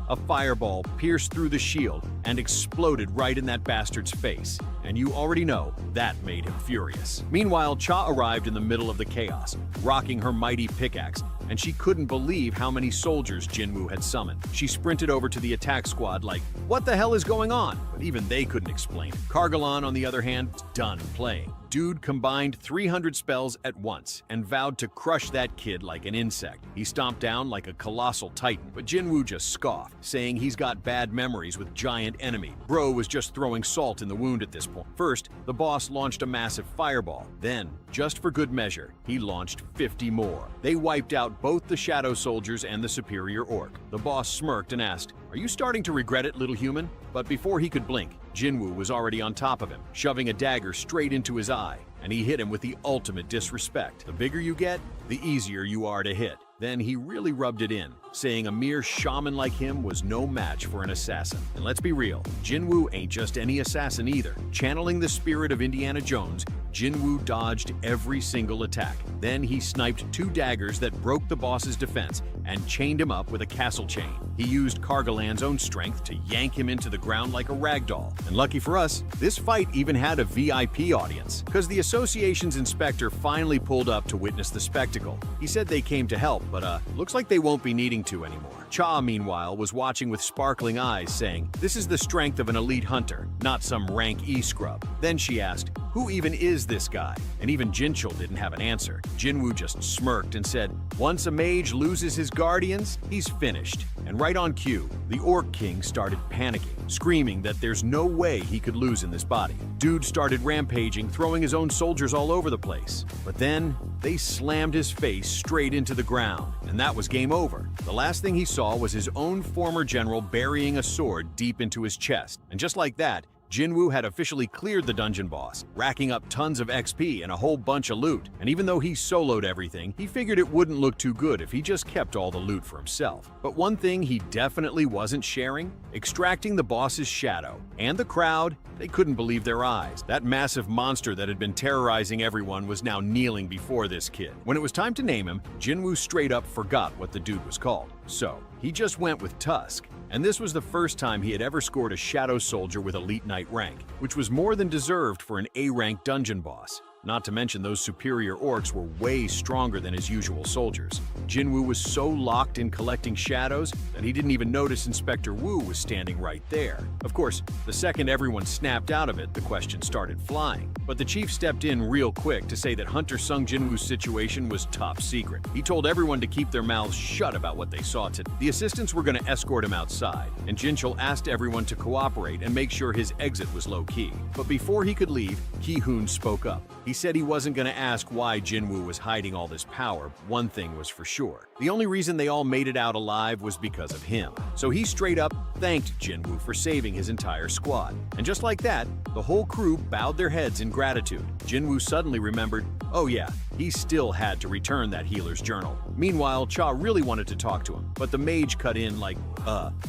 A fireball pierced through the shield and exploded right in that bastard's face. And you already know that made him furious. Meanwhile, Cha arrived in the middle of the chaos, rocking her mighty pickaxe, and she couldn't believe how many soldiers Jinwoo had summoned. She sprinted over to the attack squad like, "What the hell is going on?" But even they couldn't explain it. Kargalan, on the other hand, was done playing. Dude combined 300 spells at once and vowed to crush that kid like an insect. He stomped down like a colossal titan, but Jinwoo just scoffed, saying he's got bad memories with giant enemy. Bro was just throwing salt in the wound at this point. First, the boss launched a massive fireball. Then, just for good measure, he launched 50 more. They wiped out both the shadow soldiers and the superior orc. The boss smirked and asked, "Are you starting to regret it, little human?" But before he could blink, Jinwoo was already on top of him, shoving a dagger straight into his eye, and he hit him with the ultimate disrespect. The bigger you get, the easier you are to hit. Then he really rubbed it in, saying a mere shaman like him was no match for an assassin. And let's be real, Jinwoo ain't just any assassin either. Channeling the spirit of Indiana Jones, Jinwoo dodged every single attack. Then he sniped 2 daggers that broke the boss's defense and chained him up with a castle chain. He used Kargalan's own strength to yank him into the ground like a ragdoll. And lucky for us, this fight even had a VIP audience, because the association's inspector finally pulled up to witness the spectacle. He said they came to help, but looks like they won't be needing to anymore. Cha, meanwhile, was watching with sparkling eyes, saying, "This is the strength of an elite hunter, not some rank E-scrub." Then she asked, "Who even is this guy?" And even Jinchul didn't have an answer. Jinwoo just smirked and said, "Once a mage loses his guardians, he's finished." And right on cue, the Orc King started panicking, screaming that there's no way he could lose in this body. Dude started rampaging, throwing his own soldiers all over the place. But then, they slammed his face straight into the ground, and that was game over. The last thing he saw was his own former general burying a sword deep into his chest. And just like that, Jinwoo had officially cleared the dungeon boss, racking up tons of XP and a whole bunch of loot. And even though he soloed everything, he figured it wouldn't look too good if he just kept all the loot for himself. But one thing he definitely wasn't sharing: extracting the boss's shadow. And the crowd, they couldn't believe their eyes. That massive monster that had been terrorizing everyone was now kneeling before this kid. When it was time to name him, Jinwoo straight up forgot what the dude was called. So, he just went with Tusk. And this was the first time he had ever scored a Shadow Soldier with Elite Knight rank, which was more than deserved for an A-rank dungeon boss. Not to mention those superior orcs were way stronger than his usual soldiers. Jinwoo was so locked in collecting shadows that he didn't even notice Inspector Wu was standing right there. Of course, the second everyone snapped out of it, the question started flying. But the chief stepped in real quick to say that Hunter Sung Jinwoo's situation was top secret. He told everyone to keep their mouths shut about what they saw today. The assistants were going to escort him outside, and Jinchul asked everyone to cooperate and make sure his exit was low-key. But before he could leave, Ki-hoon spoke up. He said he wasn't going to ask why Jinwoo was hiding all this power. One thing was for sure: the only reason they all made it out alive was because of him. So he straight up thanked Jinwoo for saving his entire squad. And just like that, the whole crew bowed their heads in gratitude. Jinwoo suddenly remembered, oh yeah, he still had to return that healer's journal. Meanwhile, Cha really wanted to talk to him, but the mage cut in like,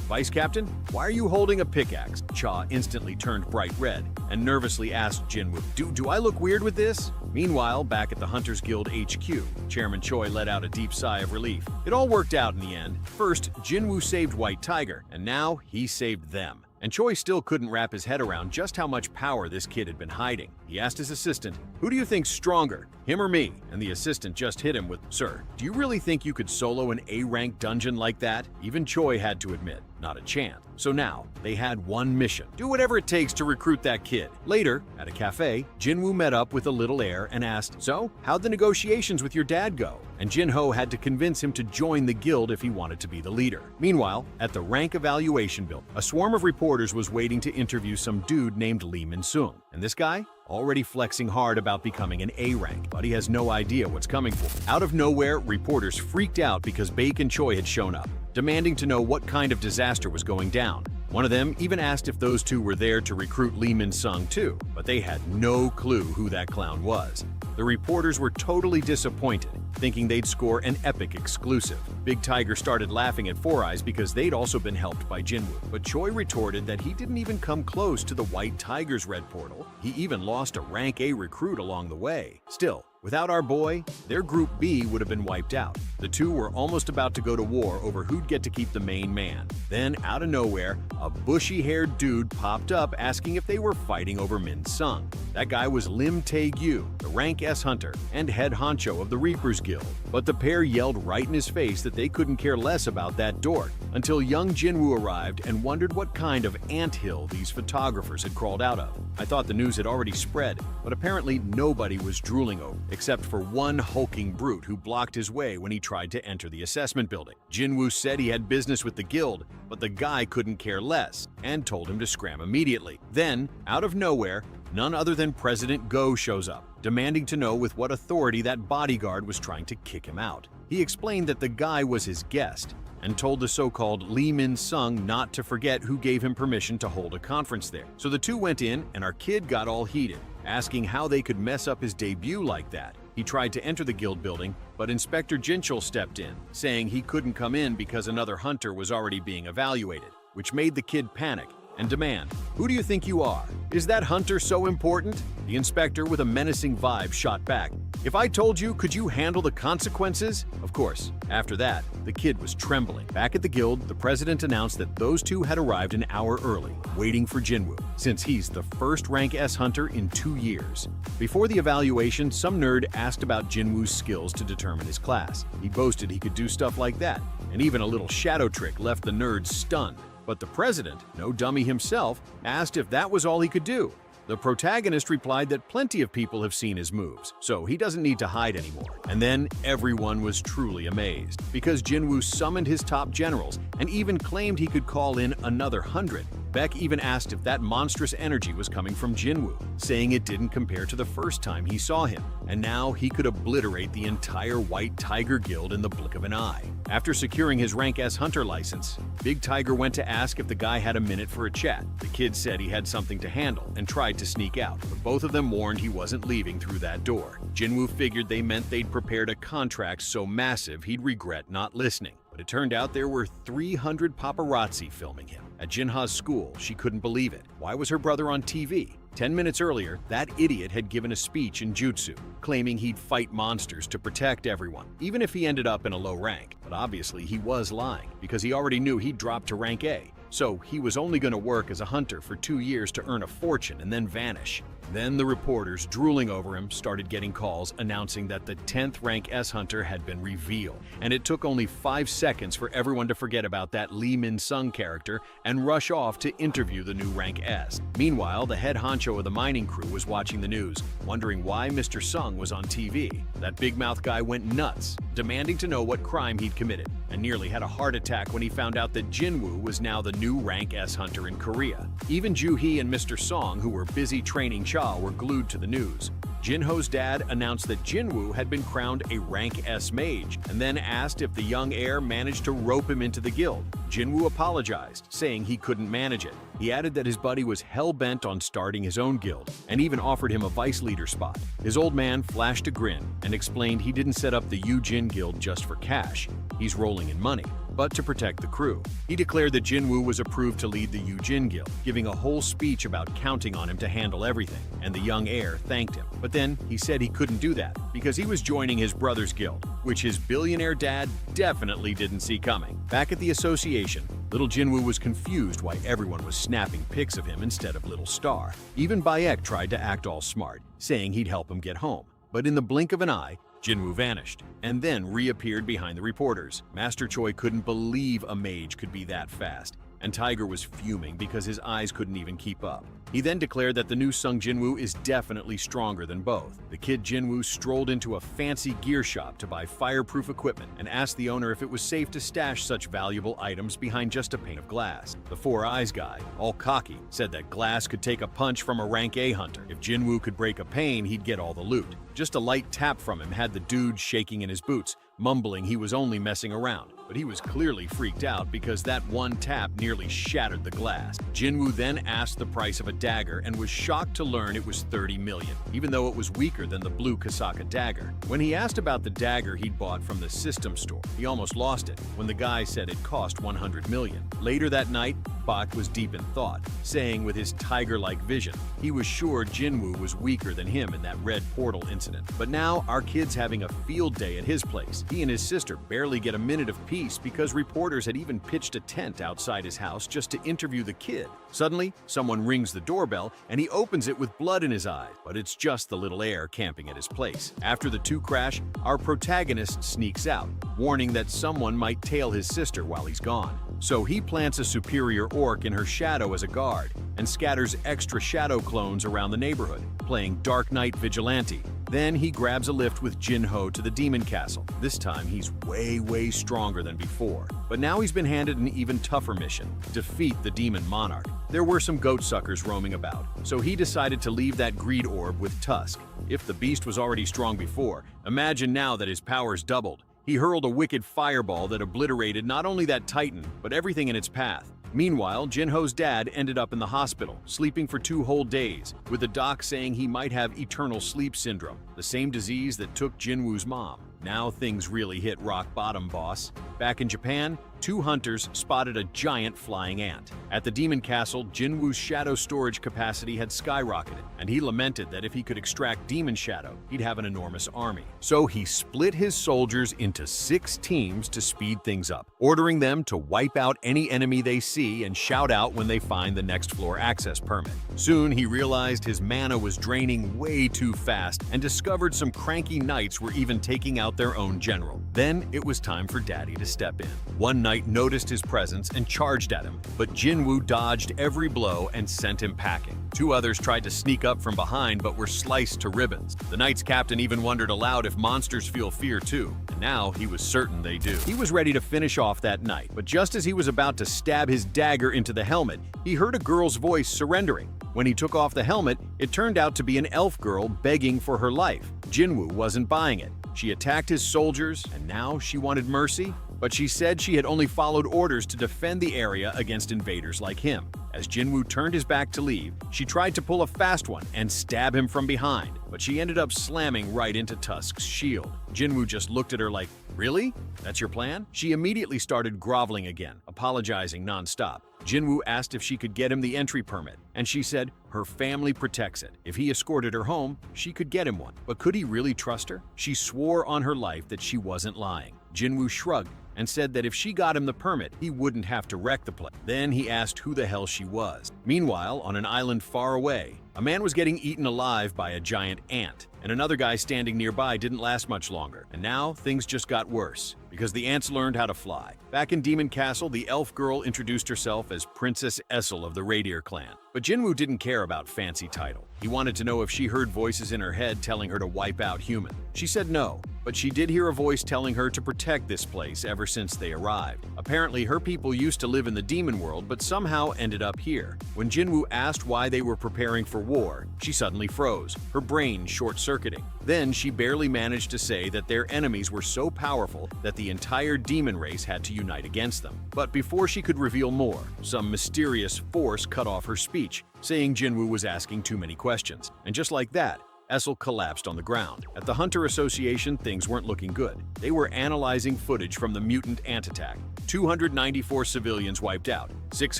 Vice Captain, why are you holding a pickaxe? Cha instantly turned bright red and nervously asked Jinwoo, do I look weird with this? Meanwhile, back at the Hunters Guild HQ, Chairman Choi let out a deep sigh of relief. It all worked out in the end. First, Jinwoo saved White Tiger, and now he saved them. And Choi still couldn't wrap his head around just how much power this kid had been hiding. He asked his assistant, who do you think's stronger, him or me? And the assistant just hit him with, sir, do you really think you could solo an A-rank dungeon like that? Even Choi had to admit, not a chance. So now, they had one mission: do whatever it takes to recruit that kid. Later, at a cafe, Jinwoo met up with a little heir and asked, so, how'd the negotiations with your dad go? And Jinho had to convince him to join the guild if he wanted to be the leader. Meanwhile, at the rank evaluation building, a swarm of reporters was waiting to interview some dude named Lee Min-sung. And this guy? Already flexing hard about becoming an A-rank, but he has no idea what's coming for him. Out of nowhere, reporters freaked out because Baek and Choi had shown up, demanding to know what kind of disaster was going down. One of them even asked if those two were there to recruit Lee Min-sung too, but they had no clue who that clown was. The reporters were totally disappointed, thinking they'd score an epic exclusive. Big Tiger started laughing at Four Eyes because they'd also been helped by Jinwoo, but Choi retorted that he didn't even come close to the White Tiger's red portal. He even lost a rank A recruit along the way. Still, without our boy, their Group B would have been wiped out. The two were almost about to go to war over who'd get to keep the main man. Then, out of nowhere, a bushy-haired dude popped up asking if they were fighting over Min-sung. That guy was Lim Tae-gyu, the rank S hunter and head honcho of the Reapers Guild. But the pair yelled right in his face that they couldn't care less about that dork, until young Jinwoo arrived and wondered what kind of anthill these photographers had crawled out of. I thought the news had already spread, but apparently nobody was drooling over, except for one hulking brute who blocked his way when he tried to enter the assessment building. Jinwoo said he had business with the guild, but the guy couldn't care less and told him to scram immediately. Then, out of nowhere, none other than President Go shows up, demanding to know with what authority that bodyguard was trying to kick him out. He explained that the guy was his guest and told the so-called Lee Min-sung not to forget who gave him permission to hold a conference there. So the two went in, and our kid got all heated, asking how they could mess up his debut like that. He tried to enter the guild building, but Inspector Jinchul stepped in, saying he couldn't come in because another hunter was already being evaluated, which made the kid panic and demand, who do you think you are? Is that hunter so important? The inspector, with a menacing vibe, shot back, if I told you, could you handle the consequences? Of course. After that, the kid was trembling. Back at the guild, the president announced that those two had arrived an hour early, waiting for Jinwoo, since he's the first rank S hunter in 2 years. Before the evaluation, some nerd asked about Jinwoo's skills to determine his class. He boasted he could do stuff like that, and even a little shadow trick left the nerds stunned. But the president, no dummy himself, asked if that was all he could do. The protagonist replied that plenty of people have seen his moves, so he doesn't need to hide anymore. And then everyone was truly amazed, because Jinwoo summoned his top generals and even claimed he could call in another 100. Beck even asked if that monstrous energy was coming from Jinwoo, saying it didn't compare to the first time he saw him, and now he could obliterate the entire White Tiger Guild in the blink of an eye. After securing his Rank S Hunter license, Big Tiger went to ask if the guy had a minute for a chat. The kid said he had something to handle and tried to sneak out, but both of them warned he wasn't leaving through that door. Jinwoo figured they meant they'd prepared a contract so massive he'd regret not listening. But it turned out there were 300 paparazzi filming him. At Jinha's school, she couldn't believe it. Why was her brother on TV? 10 minutes earlier, that idiot had given a speech in jutsu, claiming he'd fight monsters to protect everyone, even if he ended up in a low rank. But obviously he was lying, because he already knew he'd drop to rank A. So he was only going to work as a hunter for 2 years to earn a fortune and then vanish. Then the reporters, drooling over him, started getting calls announcing that the 10th rank S hunter had been revealed. And it took only 5 seconds for everyone to forget about that Lee Min-sung character and rush off to interview the new rank S. Meanwhile, the head honcho of the mining crew was watching the news, wondering why Mr. Sung was on TV. That big mouth guy went nuts, demanding to know what crime he'd committed, and nearly had a heart attack when he found out that Jinwoo was now the new rank S hunter in Korea. Even Joo-hee and Mr. Song, who were busy training Cha, were glued to the news. Jinho's dad announced that Jinwoo had been crowned a rank S mage, and then asked if the young heir managed to rope him into the guild. Jinwoo apologized, saying he couldn't manage it. He added that his buddy was hell-bent on starting his own guild, and even offered him a vice leader spot. His old man flashed a grin and explained he didn't set up the Yu-Jin guild just for cash. He's rolling in money, but to protect the crew. He declared that Jinwoo was approved to lead the Yu-Jin guild, giving a whole speech about counting on him to handle everything, and the young heir thanked him. But then he said he couldn't do that because he was joining his brother's guild, which his billionaire dad definitely didn't see coming. Back at the association, little Jinwoo was confused why everyone was snapping pics of him instead of little Star. Even Bayek tried to act all smart, saying he'd help him get home. But in the blink of an eye, Jinwoo vanished, and then reappeared behind the reporters. Master Choi couldn't believe a mage could be that fast, and Tiger was fuming because his eyes couldn't even keep up. He then declared that the new Sung Jinwoo is definitely stronger than both. The kid Jinwoo strolled into a fancy gear shop to buy fireproof equipment and asked the owner if it was safe to stash such valuable items behind just a pane of glass. The Four Eyes guy, all cocky, said that glass could take a punch from a rank A hunter. If Jinwoo could break a pane, he'd get all the loot. Just a light tap from him had the dude shaking in his boots, mumbling he was only messing around. But he was clearly freaked out because that one tap nearly shattered the glass. Jinwoo then asked the price of a dagger and was shocked to learn it was 30 million, even though it was weaker than the blue Kasaka dagger. When he asked about the dagger he'd bought from the system store, he almost lost it when the guy said it cost 100 million. Later that night, Bak was deep in thought, saying with his tiger-like vision, he was sure Jinwoo was weaker than him in that red portal incident. But now our kid's having a field day at his place. He and his sister barely get a minute of peace because reporters had even pitched a tent outside his house just to interview the kid. Suddenly, someone rings the doorbell and he opens it with blood in his eyes, but it's just the little heir camping at his place. After the two crash, our protagonist sneaks out, warning that someone might tail his sister while he's gone. So he plants a superior orc in her shadow as a guard and scatters extra shadow clones around the neighborhood, playing Dark Knight Vigilante. Then he grabs a lift with Jinho to the demon castle. This time he's way stronger than before. But now he's been handed an even tougher mission: defeat the demon monarch. There were some goat suckers roaming about, so he decided to leave that greed orb with Tusk. If the beast was already strong before, imagine now that his powers doubled. He hurled a wicked fireball that obliterated not only that titan, but everything in its path. Meanwhile, Jinho's dad ended up in the hospital, sleeping for 2 whole days, with the doc saying he might have eternal sleep syndrome, the same disease that took Jinwoo's mom. Now things really hit rock bottom, boss. Back in Japan, 2 hunters spotted a giant flying ant. At the demon castle, Jinwoo's shadow storage capacity had skyrocketed, and he lamented that if he could extract demon shadow, he'd have an enormous army. So he split his soldiers into 6 teams to speed things up, ordering them to wipe out any enemy they see and shout out when they find the next floor access permit. Soon he realized his mana was draining way too fast and discovered some cranky knights were even taking out their own general. Then it was time for Daddy to step in. One knight noticed his presence and charged at him, but Jinwoo dodged every blow and sent him packing. 2 others tried to sneak up from behind but were sliced to ribbons. The knight's captain even wondered aloud if monsters feel fear too, and Now he was certain they do. He was ready to finish off that night, but just as he was about to stab his dagger into the helmet, he heard a girl's voice surrendering. When he took off the helmet, it turned out to be an elf girl begging for her life. Jinwoo wasn't buying it. She attacked his soldiers, and now she wanted mercy? But she said she had only followed orders to defend the area against invaders like him. As Jinwoo turned his back to leave, she tried to pull a fast one and stab him from behind, but she ended up slamming right into Tusk's shield. Jinwoo just looked at her like, "Really? That's your plan?" She immediately started groveling again, apologizing nonstop. Jinwoo asked if she could get him the entry permit, and she said her family protects it. If he escorted her home, she could get him one. But could he really trust her? She swore on her life that she wasn't lying. Jinwoo shrugged and said that if she got him the permit, he wouldn't have to wreck the place. Then he asked who the hell she was. Meanwhile, on an island far away, a man was getting eaten alive by a giant ant, and another guy standing nearby didn't last much longer. And now things just got worse, because the ants learned how to fly. Back in Demon Castle, the elf girl introduced herself as Princess Essel of the Reindeer clan. But Jinwoo didn't care about fancy title. He wanted to know if she heard voices in her head telling her to wipe out human. She said no, but she did hear a voice telling her to protect this place ever since they arrived. Apparently, her people used to live in the demon world, but somehow ended up here. When Jinwoo asked why they were preparing for war, she suddenly froze, her brain short-circuiting. Then she barely managed to say that their enemies were so powerful that the entire demon race had to unite against them. But before she could reveal more, some mysterious force cut off her speech, saying Jinwoo was asking too many questions. And just like that, Essel collapsed on the ground. At the Hunter Association, things weren't looking good. They were analyzing footage from the mutant ant attack. 294 civilians wiped out. 6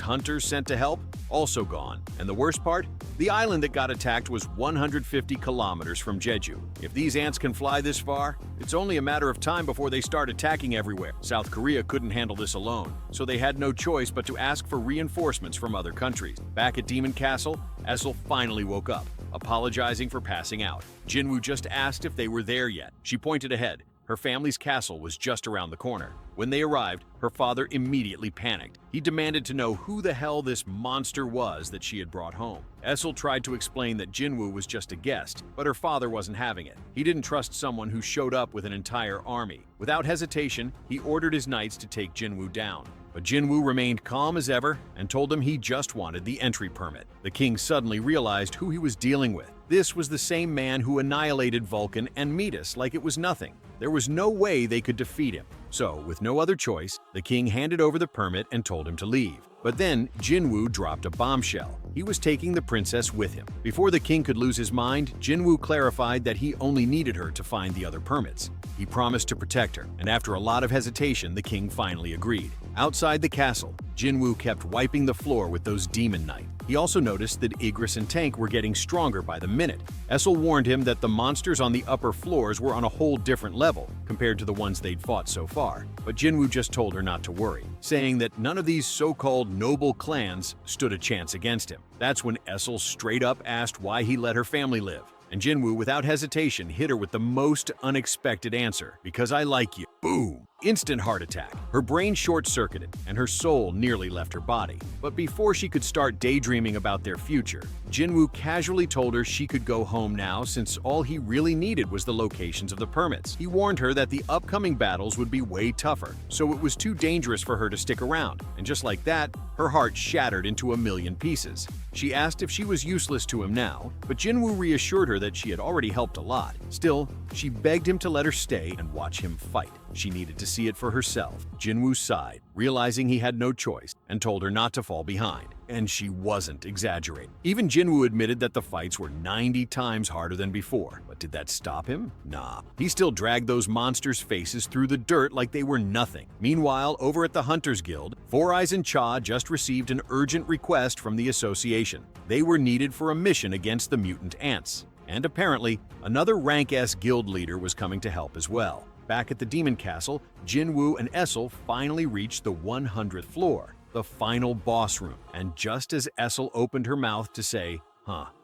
hunters sent to help, also gone. And the worst part? The island that got attacked was 150 kilometers from Jeju. If these ants can fly this far, it's only a matter of time before they start attacking everywhere. South Korea couldn't handle this alone, so they had no choice but to ask for reinforcements from other countries. Back at Demon Castle, Essel finally woke up, apologizing for passing out. Jinwoo just asked if they were there yet. She pointed ahead. Her family's castle was just around the corner. When they arrived, her father immediately panicked. He demanded to know who the hell this monster was that she had brought home. Essel tried to explain that Jinwoo was just a guest, but her father wasn't having it. He didn't trust someone who showed up with an entire army. Without hesitation, he ordered his knights to take Jinwoo down. But Jinwoo remained calm as ever and told him he just wanted the entry permit. The king suddenly realized who he was dealing with. This was the same man who annihilated Vulcan and Metis like it was nothing. There was no way they could defeat him. So, with no other choice, the king handed over the permit and told him to leave. But then, Jinwoo dropped a bombshell. He was taking the princess with him. Before the king could lose his mind, Jinwoo clarified that he only needed her to find the other permits. He promised to protect her, and after a lot of hesitation, the king finally agreed. Outside the castle, Jinwoo kept wiping the floor with those demon knights. He also noticed that Igris and Tank were getting stronger by the minute. Essel warned him that the monsters on the upper floors were on a whole different level compared to the ones they'd fought so far. But Jinwoo just told her not to worry, saying that none of these so-called noble clans stood a chance against him. That's when Essel straight up asked why he let her family live. And Jinwoo, without hesitation, hit her with the most unexpected answer, "Because I like you." Boom! Instant heart attack. Her brain short-circuited, and her soul nearly left her body. But before she could start daydreaming about their future, Jinwoo casually told her she could go home now since all he really needed was the locations of the permits. He warned her that the upcoming battles would be way tougher, so it was too dangerous for her to stick around. And just like that, her heart shattered into a million pieces. She asked if she was useless to him now, but Jinwoo reassured her that she had already helped a lot. Still, she begged him to let her stay and watch him fight. She needed to see it for herself. Jinwoo sighed, realizing he had no choice, and told her not to fall behind. And she wasn't exaggerating. Even Jinwoo admitted that the fights were 90 times harder than before. But did that stop him? Nah. He still dragged those monsters' faces through the dirt like they were nothing. Meanwhile, over at the Hunters Guild, Four Eyes and Cha just received an urgent request from the association. They were needed for a mission against the mutant ants. And apparently, another rank S guild leader was coming to help as well. Back at the Demon Castle, Jinwoo and Essel finally reached the 100th floor, the final boss room. And just as Essel opened her mouth to say,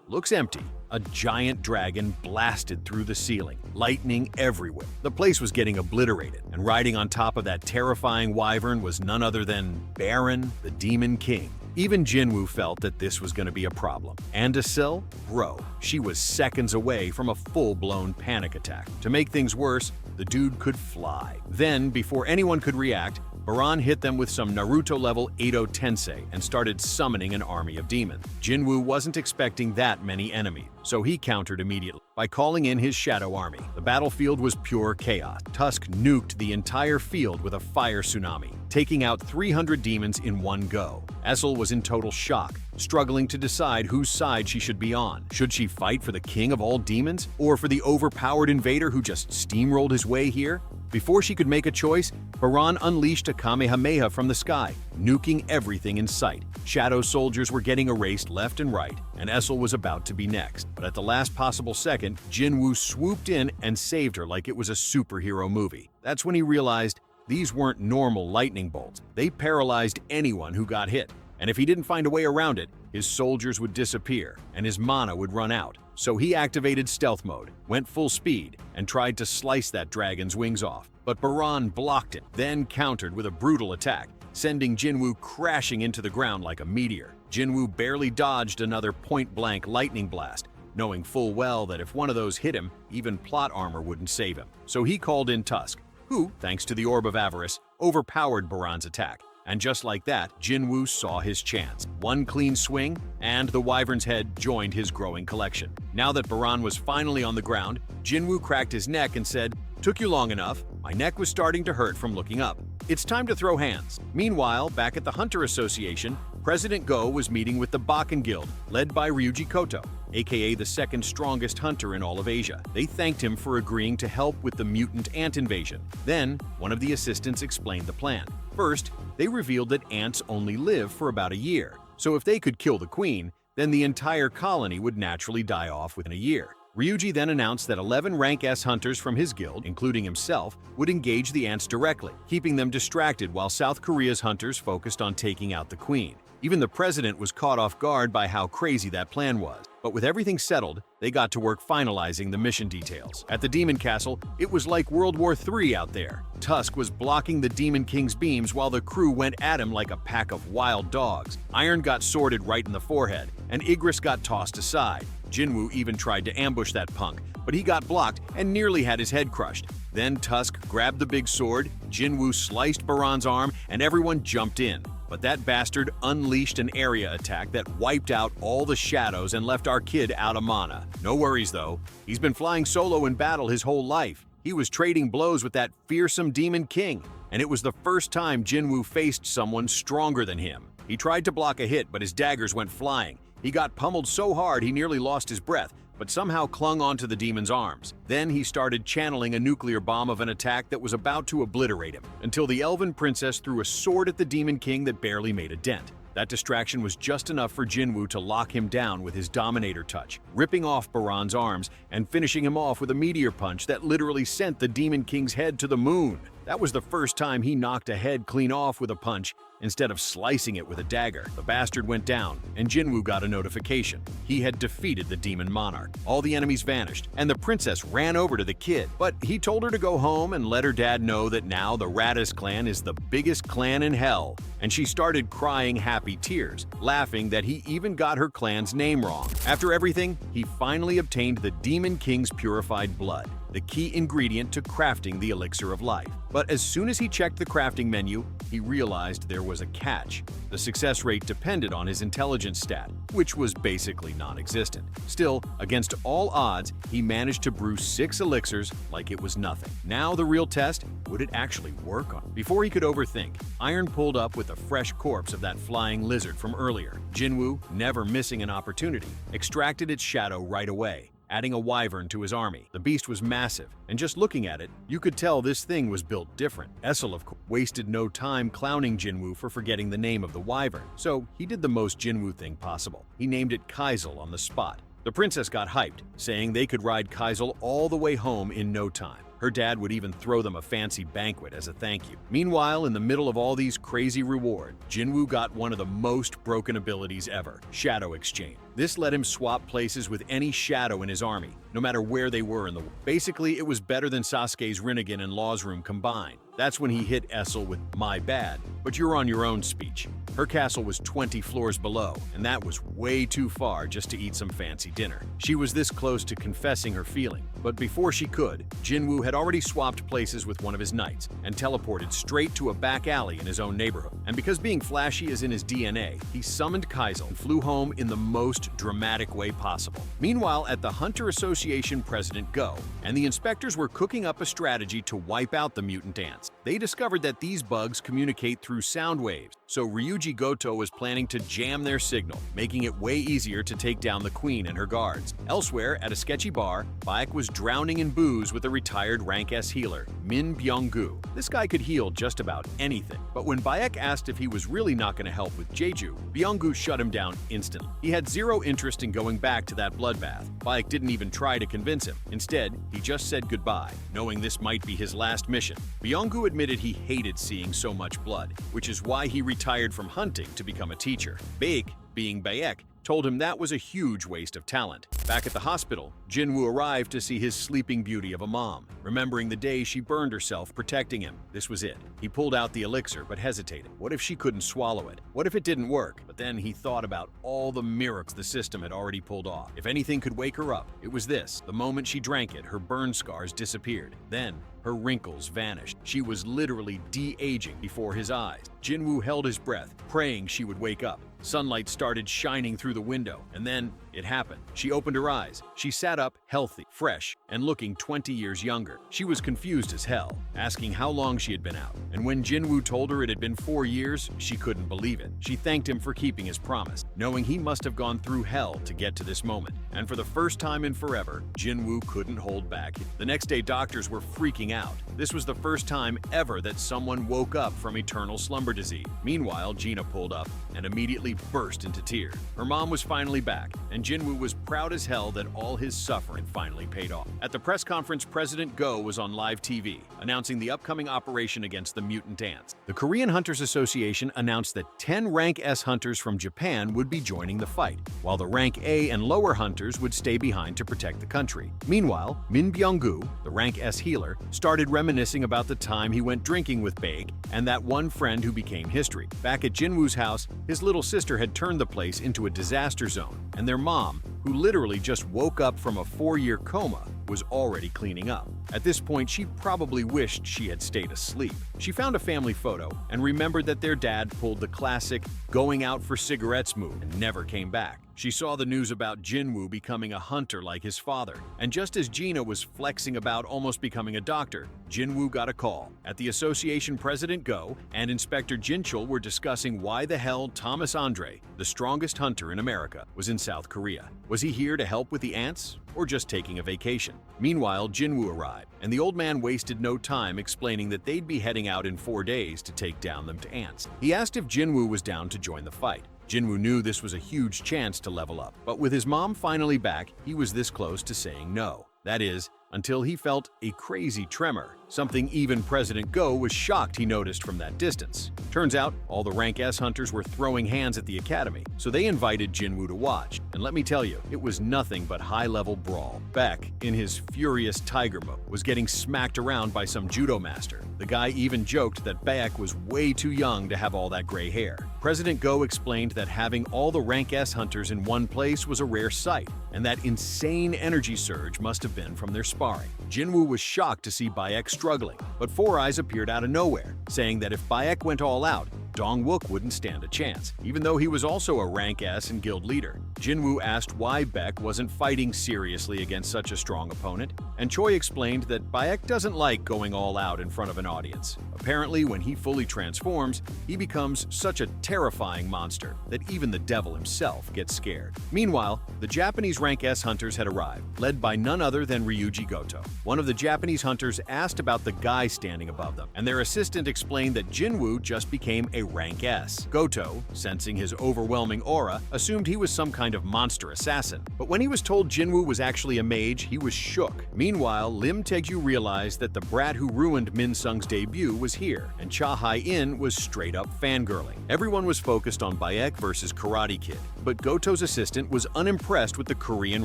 looks empty, a giant dragon blasted through the ceiling, lightning everywhere. The place was getting obliterated, and riding on top of that terrifying wyvern was none other than Baron, the Demon King. Even Jinwoo felt that this was going to be a problem. Andacil? Bro, she was seconds away from a full-blown panic attack. To make things worse, the dude could fly. Then, before anyone could react, Baran hit them with some Naruto-level Edo Tensei and started summoning an army of demons. Jinwoo wasn't expecting that many enemies, so he countered immediately by calling in his shadow army. The battlefield was pure chaos. Tusk nuked the entire field with a fire tsunami, taking out 300 demons in one go. Essel was in total shock, struggling to decide whose side she should be on. Should she fight for the king of all demons, or for the overpowered invader who just steamrolled his way here? Before she could make a choice, Baran unleashed a Kamehameha from the sky, nuking everything in sight. Shadow soldiers were getting erased left and right, and Essel was about to be next. But at the last possible second, Jinwoo swooped in and saved her like it was a superhero movie. That's when he realized these weren't normal lightning bolts. They paralyzed anyone who got hit. And if he didn't find a way around it, his soldiers would disappear and his mana would run out. So he activated stealth mode, went full speed, and tried to slice that dragon's wings off. But Baran blocked it, then countered with a brutal attack, sending Jinwoo crashing into the ground like a meteor. Jinwoo barely dodged another point-blank lightning blast, knowing full well that if one of those hit him, even plot armor wouldn't save him. So he called in Tusk, who, thanks to the Orb of Avarice, overpowered Baran's attack. And just like that, Jinwoo saw his chance. One clean swing, and the wyvern's head joined his growing collection. Now that Baran was finally on the ground, Jinwoo cracked his neck and said, "Took you long enough. My neck was starting to hurt from looking up. It's time to throw hands." Meanwhile, back at the Hunter Association, President Go was meeting with the Bakken Guild, led by Ryuji Koto, aka the second strongest hunter in all of Asia. They thanked him for agreeing to help with the mutant ant invasion. Then, one of the assistants explained the plan. First, they revealed that ants only live for about a year, so if they could kill the queen, then the entire colony would naturally die off within a year. Ryuji then announced that 11 rank S hunters from his guild, including himself, would engage the ants directly, keeping them distracted while South Korea's hunters focused on taking out the queen. Even the president was caught off guard by how crazy that plan was. But with everything settled, they got to work finalizing the mission details. At the Demon Castle, it was like World War III out there. Tusk was blocking the Demon King's beams while the crew went at him like a pack of wild dogs. Iron got sworded right in the forehead, and Igris got tossed aside. Jinwoo even tried to ambush that punk, but he got blocked and nearly had his head crushed. Then Tusk grabbed the big sword, Jinwoo sliced Baran's arm, and everyone jumped in. But that bastard unleashed an area attack that wiped out all the shadows and left our kid out of mana. No worries though, he's been flying solo in battle his whole life. He was trading blows with that fearsome Demon King, and it was the first time Jinwoo faced someone stronger than him. He tried to block a hit, but his daggers went flying. He got pummeled so hard he nearly lost his breath, but somehow clung onto the demon's arms. Then he started channeling a nuclear bomb of an attack that was about to obliterate him, until the elven princess threw a sword at the Demon King that barely made a dent. That distraction was just enough for Jinwoo to lock him down with his Dominator touch, ripping off Baran's arms and finishing him off with a meteor punch that literally sent the Demon King's head to the moon. That was the first time he knocked a head clean off with a punch instead of slicing it with a dagger. The bastard went down, and Jinwoo got a notification. He had defeated the Demon Monarch. All the enemies vanished, and the princess ran over to the kid. But he told her to go home and let her dad know that now the Radis clan is the biggest clan in hell. And she started crying happy tears, laughing that he even got her clan's name wrong. After everything, he finally obtained the Demon King's purified blood, the key ingredient to crafting the elixir of life. But as soon as he checked the crafting menu, he realized there was a catch. The success rate depended on his intelligence stat, which was basically non-existent. Still, against all odds, he managed to brew 6 elixirs like it was nothing. Now the real test, would it actually work on him? Before he could overthink, Iron pulled up with a fresh corpse of that flying lizard from earlier. Jinwoo, never missing an opportunity, extracted its shadow right away, adding a wyvern to his army. The beast was massive, and just looking at it, you could tell this thing was built different. Essel, of course, wasted no time clowning Jinwoo for forgetting the name of the wyvern, so he did the most Jinwoo thing possible. He named it Kaisel on the spot. The princess got hyped, saying they could ride Kaisel all the way home in no time. Her dad would even throw them a fancy banquet as a thank you. Meanwhile, in the middle of all these crazy rewards, Jinwoo got one of the most broken abilities ever, Shadow Exchange. This let him swap places with any shadow in his army, no matter where they were in the world. Basically, it was better than Sasuke's Rinnegan and Law's Room combined. That's when he hit Essel with "my bad, but you're on your own" speech. Her castle was 20 floors below, and that was way too far just to eat some fancy dinner. She was this close to confessing her feeling, but before she could, Jinwoo had already swapped places with one of his knights and teleported straight to a back alley in his own neighborhood. And because being flashy is in his DNA, he summoned Kaisel and flew home in the most dramatic way possible. Meanwhile, at the Hunter Association, President Go and the inspectors were cooking up a strategy to wipe out the mutant ants. They discovered that these bugs communicate through sound waves, so Ryuji Goto was planning to jam their signal, making it way easier to take down the queen and her guards. Elsewhere, at a sketchy bar, Baek was drowning in booze with a retired rank S healer, Min Byung-gu. This guy could heal just about anything, but when Baek asked if he was really not going to help with Jeju, Byung-gu shut him down instantly. He had zero interest in going back to that bloodbath. Baek didn't even try to convince him. Instead, he just said goodbye, knowing this might be his last mission. Byung-gu admitted he hated seeing so much blood, which is why he retired from hunting to become a teacher. Baek, being Baek, told him that was a huge waste of talent. Back at the hospital, Jinwoo arrived to see his sleeping beauty of a mom, remembering the day she burned herself protecting him. This was it. He pulled out the elixir but hesitated. What if she couldn't swallow it? What if it didn't work? But then he thought about all the miracles the system had already pulled off. If anything could wake her up, it was this. The moment she drank it, her burn scars disappeared. Then, her wrinkles vanished. She was literally de-aging before his eyes. Jinwoo held his breath, praying she would wake up. Sunlight started shining through the window, and then it happened. She opened her eyes. She sat up, healthy, fresh, and looking 20 years younger. She was confused as hell, asking how long she had been out. And when Jinwoo told her it had been 4 years, she couldn't believe it. She thanked him for keeping his promise, knowing he must have gone through hell to get to this moment. And for the first time in forever, Jinwoo couldn't hold back. The next day, doctors were freaking out. This was the first time ever that someone woke up from eternal slumber disease. Meanwhile, Gina pulled up and immediately burst into tears. Her mom was finally back, and Jinwoo was proud as hell that all his suffering finally paid off. At the press conference, President Go was on live TV, announcing the upcoming operation against the mutant ants. The Korean Hunters Association announced that 10 rank S hunters from Japan would be joining the fight, while the rank A and lower hunters would stay behind to protect the country. Meanwhile, Min Byung-gu, the rank S healer, started reminiscing about the time he went drinking with Baek and that one friend who became history. Back at Jinwoo's house, his little sister had turned the place into a disaster zone, and their mom, who literally just woke up from a 4-year coma, was already cleaning up. At this point, she probably wished she had stayed asleep. She found a family photo and remembered that their dad pulled the classic going out for cigarettes move and never came back. She saw the news about Jinwoo becoming a hunter like his father, and just as Gina was flexing about almost becoming a doctor, Jinwoo got a call. At the association, President Go and Inspector Jinchul were discussing why the hell Thomas Andre, the strongest hunter in America, was in South Korea. Was he here to help with the ants, or just taking a vacation? Meanwhile, Jinwoo arrived, and the old man wasted no time explaining that they'd be heading out in 4 days to take down them ants. He asked if Jinwoo was down to join the fight. Jinwoo knew this was a huge chance to level up, but with his mom finally back, he was this close to saying no. That is, until he felt a crazy tremor, something even President Go was shocked he noticed from that distance. Turns out, all the rank S hunters were throwing hands at the academy, so they invited Jinwoo to watch. And let me tell you, it was nothing but high-level brawl. Baek, in his furious tiger mode, was getting smacked around by some judo master. The guy even joked that Baek was way too young to have all that gray hair. President Go explained that having all the rank S hunters in one place was a rare sight, and that insane energy surge must have been from their sparring. Jinwoo was shocked to see Baek struggling, but Four Eyes appeared out of nowhere, saying that if Baek went all out, Dong-wook wouldn't stand a chance, even though he was also a rank S and guild leader. Jinwoo asked why Baek wasn't fighting seriously against such a strong opponent, and Choi explained that Baek doesn't like going all out in front of an audience. Apparently, when he fully transforms, he becomes such a terrifying monster that even the devil himself gets scared. Meanwhile, the Japanese rank S hunters had arrived, led by none other than Ryuji Goto. One of the Japanese hunters asked about the guy standing above them, and their assistant explained that Jinwoo just became a rank S. Goto, sensing his overwhelming aura, assumed he was some kind of monster assassin. But when he was told Jinwoo was actually a mage, he was shook. Meanwhile, Lim Taegyu realized that the brat who ruined Min Sung's debut was here, and Cha Hai-in was straight up fangirling. Everyone was focused on Baek versus Karate Kid, but Goto's assistant was unimpressed with the Korean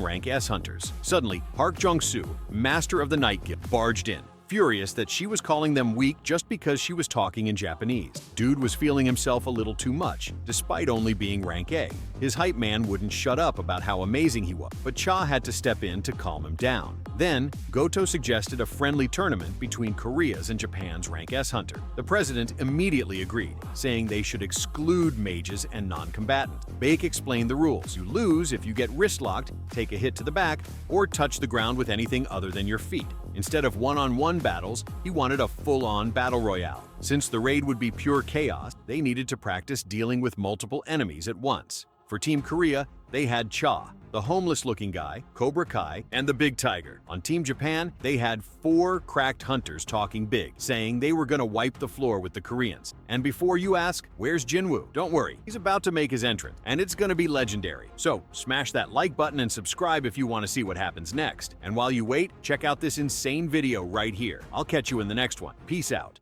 rank S hunters. Suddenly, Park Jong-soo, master of the Night Guild, barged in. furious that she was calling them weak just because she was talking in Japanese. Dude was feeling himself a little too much, despite only being rank A. His hype man wouldn't shut up about how amazing he was, but Cha had to step in to calm him down. Then, Goto suggested a friendly tournament between Korea's and Japan's rank S hunter. The president immediately agreed, saying they should exclude mages and non-combatants. Bake explained the rules. You lose if you get wrist-locked, take a hit to the back, or touch the ground with anything other than your feet. Instead of one-on-one battles, he wanted a full-on battle royale. Since the raid would be pure chaos, they needed to practice dealing with multiple enemies at once. For Team Korea, they had Cha, the homeless-looking guy, Cobra Kai, and the big tiger. On Team Japan, they had 4 cracked hunters talking big, saying they were gonna wipe the floor with the Koreans. And before you ask, where's Jinwoo? Don't worry, he's about to make his entrance, and it's gonna be legendary. So smash that like button and subscribe if you want to see what happens next. And while you wait, check out this insane video right here. I'll catch you in the next one. Peace out.